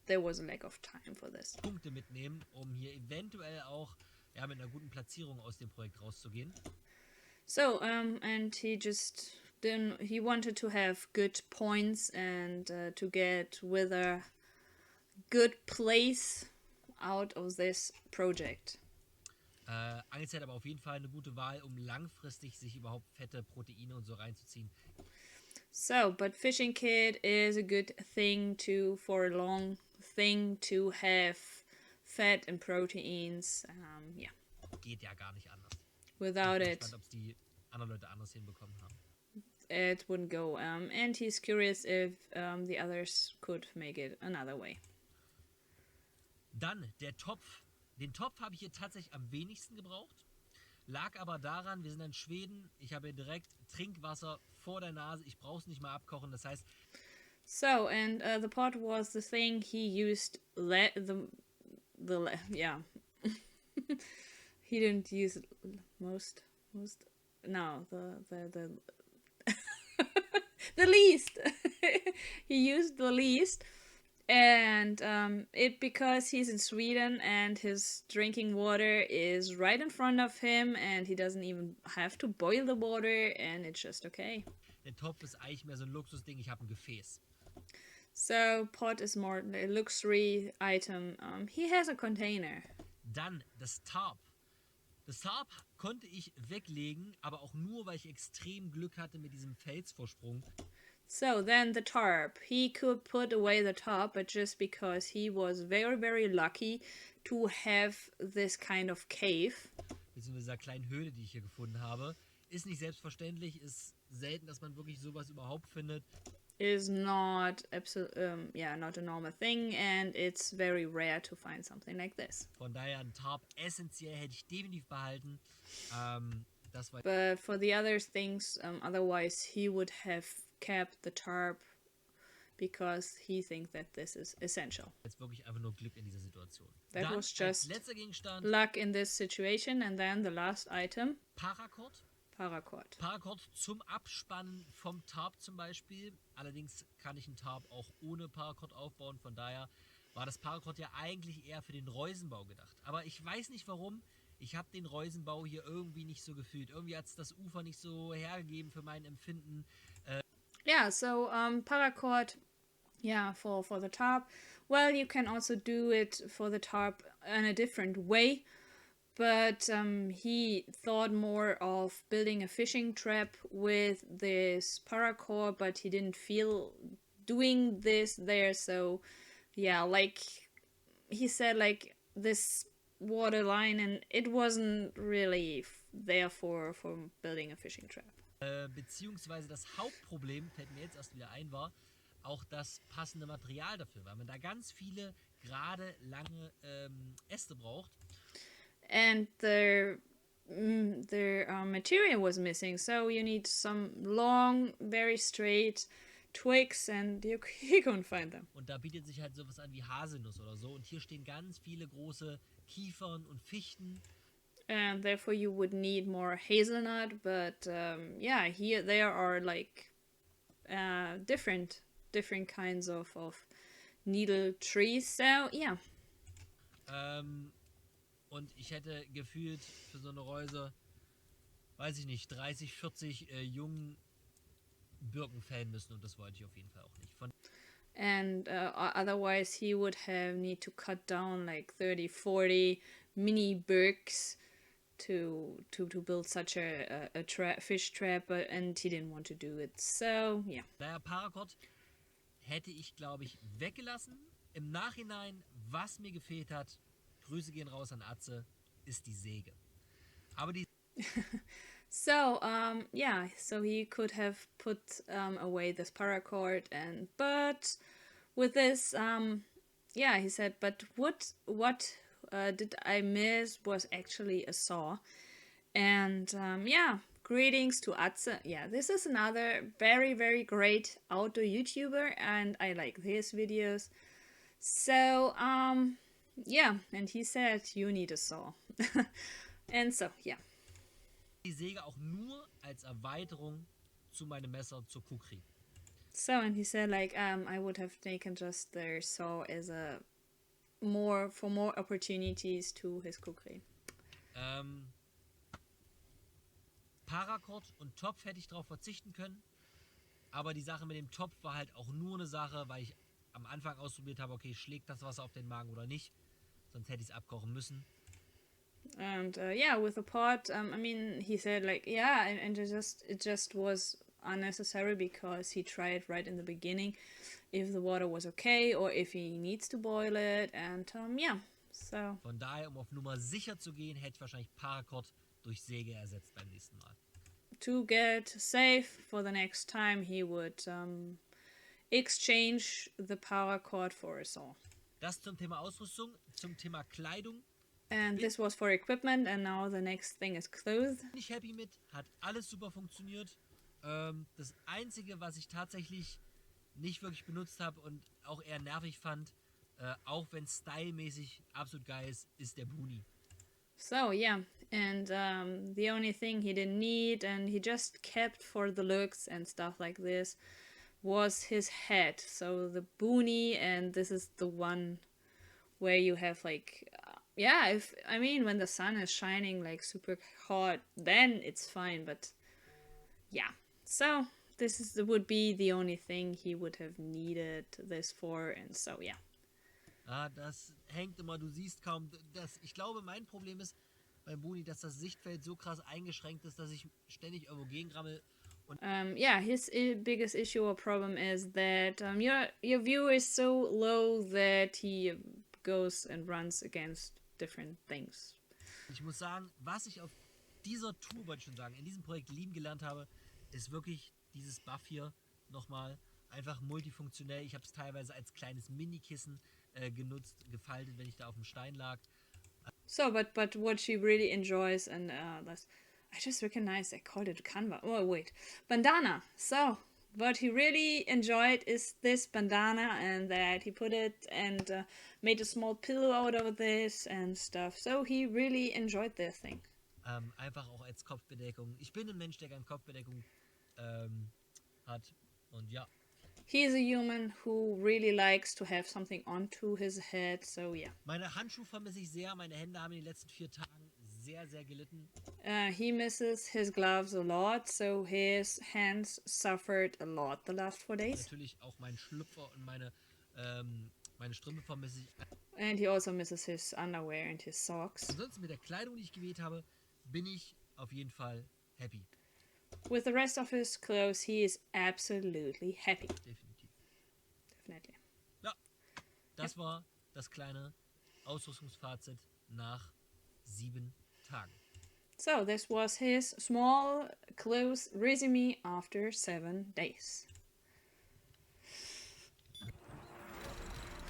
there was a lack of time for this. Punkte mitnehmen, um hier eventuell auch ja, mit einer guten Platzierung aus dem Projekt rauszugehen. So, and he wanted to have good points and to get with a good place out of this project. Angelzeit aber auf jeden Fall eine gute Wahl, um langfristig sich überhaupt Fette, Proteine und so reinzuziehen. So, but fishing kit is a good thing for a long thing to have fat and proteins. Yeah, Geht ja gar nicht anders. without Ich bin it, gespannt, ob es die anderen Leute anders hinbekommen haben. it wouldn't go. And he's curious if the others could make it another way. Dann der Topf. Den Topf habe ich hier tatsächlich am wenigsten gebraucht. Lag aber daran, wir sind in Schweden. Ich habe hier direkt Trinkwasser vor der Nase. Ich brauche es nicht mal abkochen. Das heißt, So, and the pot was the thing he used. Yeah, he didn't use it most. No, the the least. He used the least, and it because he's in Sweden and his drinking water is right in front of him, and he doesn't even have to boil the water, and it's just okay. der Topf ist eigentlich mehr so ein Luxusding. Ich habe ein Gefäß. So pot is more a luxury item. He has a container. Dann das Tarp. Das Tarp konnte ich weglegen, aber auch nur, weil ich extrem Glück hatte mit diesem Felsvorsprung. So then the tarp. He could put away the tarp, but just because he was very, very lucky to have this kind of cave. Beziehungsweise dieser kleinen Höhle, die ich hier gefunden habe. Ist nicht selbstverständlich, ist selten, dass man wirklich sowas überhaupt findet. Is not not a normal thing, and it's very rare to find something like this. Von daher ein Tarp essentiell hätte ich definitiv behalten. Das war But for the other things, otherwise he would have kept the tarp because he thinks that this is essential. jetzt wirklich einfach nur Glück in dieser Situation. That Dann was als just letzter Gegenstand luck in this situation, and then the last item, Paracord. paracord. Paracord zum Abspannen vom Tarp zum Beispiel. Allerdings kann ich einen Tarp auch ohne Paracord aufbauen. Von daher war das Paracord ja eigentlich eher für den Reusenbau gedacht. Aber ich weiß nicht warum. Ich habe den Reusenbau hier irgendwie nicht so gefühlt. Irgendwie hat es das Ufer nicht so hergegeben für mein Empfinden. Yeah, so paracord, yeah, for the tarp. Well, you can also do it for the tarp in a different way, but he thought more of building a fishing trap with this paracord, but he didn't feel doing this there. So yeah, like he said, like this water line, and it wasn't really there for building a fishing trap. Beziehungsweise das Hauptproblem, fällt mir jetzt erst wieder ein, war auch das passende Material dafür, weil man da ganz viele gerade lange Äste braucht. And their material was missing, so you need some long, very straight twigs, and you couldn't find them. Und da bietet sich halt sowas an wie Haselnuss oder so. Und hier stehen ganz viele große Kiefern und Fichten. And therefore you would need more hazelnut, but yeah, here there are like different kinds of needle trees, so yeah. Und ich hätte gefühlt für so eine Reuse, weiß ich nicht, 30, 40 jungen Birken fällen müssen, und das wollte ich auf jeden Fall auch nicht. And otherwise he would have need to cut down like 30, 40 mini birks to build such a fish trap, and he didn't want to do it, so yeah. Daher Paracord hätte ich, glaube ich, weggelassen. Im Nachhinein, was mir gefehlt hat, Grüße gehen raus an Atze, ist die Säge. Aber die So yeah, so he could have put away this paracord, but with this yeah, he said, but what did I miss was actually a saw. And yeah, greetings to Atze. Yeah, this is another very, very great outdoor YouTuber, and I like his videos. So yeah, and he said you need a saw. And so yeah. Die Säge auch nur als Erweiterung zu meinem Messer zur Kukri. So, and he said like I would have taken just their saw as a more opportunities to his Kukri. Paracord und Topf hätte ich darauf verzichten können, aber die Sache mit dem Topf war halt auch nur eine Sache, weil ich am Anfang ausprobiert habe, okay, schlägt das Wasser auf den Magen oder nicht, sonst hätte ich es abkochen müssen. And yeah, with the pot, I mean, he said like, yeah, and it just was unnecessary because he tried right in the beginning if the water was okay or if he needs to boil it, and yeah, so. Von daher, um auf Nummer sicher zu gehen, hätte ich wahrscheinlich Paracord durch Säge ersetzt beim nächsten Mal. To get safe for the next time, he would exchange the paracord for a saw. Das zum Thema Ausrüstung, zum Thema Kleidung. And this was for equipment, and now the next thing is clothes. Bin ich happy mit, hat alles super funktioniert. Das Einzige, was ich tatsächlich nicht wirklich benutzt habe und auch eher nervig fand, auch wenn stylmäßig absolut geil ist der Boonie. So yeah, and the only thing he didn't need and he just kept for the looks and stuff like this was his hat. So the boonie, and this is the one where you have like yeah, if I mean when the sun is shining like super hot, then it's fine, but yeah. So this would be the only thing he would have needed this for, and so yeah. Ah, das hängt immer, du siehst kaum. Ich glaube, mein Problem ist beim Boonie, dass das Sichtfeld so krass eingeschränkt ist, dass ich ständig irgendwo gegenrammel. Und yeah, his biggest issue or problem is that your view is so low that he goes and runs against different things. ich muss sagen, was ich auf dieser Tour, wollte ich schon sagen, in diesem Projekt lieben gelernt habe, ist wirklich dieses Buff hier nochmal. Einfach multifunktionell. Ich habe es teilweise als kleines Mini-Kissen genutzt, gefaltet, wenn ich da auf dem Stein lag. So, but what she really enjoys, and I just recognized I called it canva. Oh wait, bandana. So what he really enjoyed is this bandana, and that he put it and made a small pillow out of this and stuff. So he really enjoyed this thing. Einfach auch als Kopfbedeckung. Ich bin ein Mensch, der gerne Kopfbedeckung hat. Und ja. He is a human who really likes to have something onto his head, so yeah. Meine Handschuhe vermisse ich sehr. Meine Hände haben in den letzten 4 Tagen sehr, sehr gelitten. He misses his gloves a lot, so his hands suffered a lot the last 4 days. Natürlich auch mein Schlüpfer und meine Meine Strümpfe vermisse ich. And he also misses his underwear and his socks. Ansonsten mit der Kleidung, die ich gewählt habe, bin ich auf jeden Fall happy. With the rest of his clothes, he is absolutely happy. Definitiv. Definitely. Ja, das war das kleine Ausrüstungsfazit nach 7 Tagen. So this was his small, close resume after 7 days.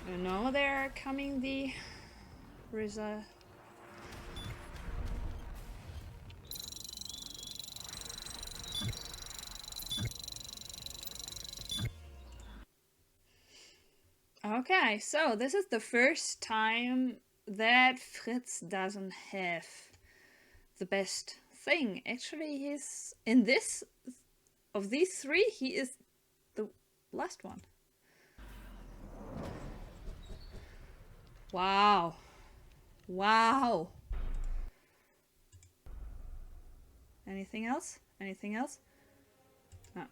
You know they're coming the result. Okay, so this is the first time that Fritz doesn't have the best thing. Actually, he's in this of these 3, he is the last one. Wow. Wow. Anything else? Anything else? No.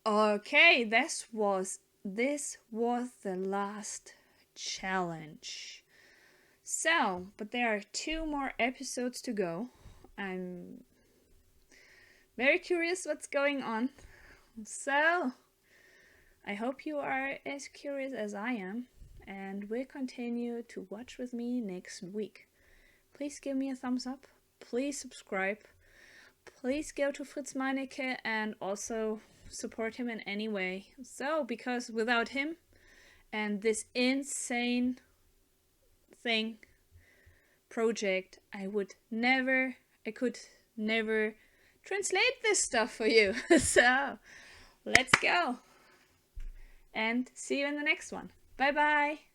Okay, this was the last challenge. So, but there are 2 more episodes to go. I'm very curious what's going on. So, I hope you are as curious as I am and will continue to watch with me next week. Please give me a thumbs up. Please subscribe. Please go to Fritz Meinecke and also support him in any way. So, because without him and this insane project, I could never translate this stuff for you. So, let's go. And see you in the next one. Bye bye.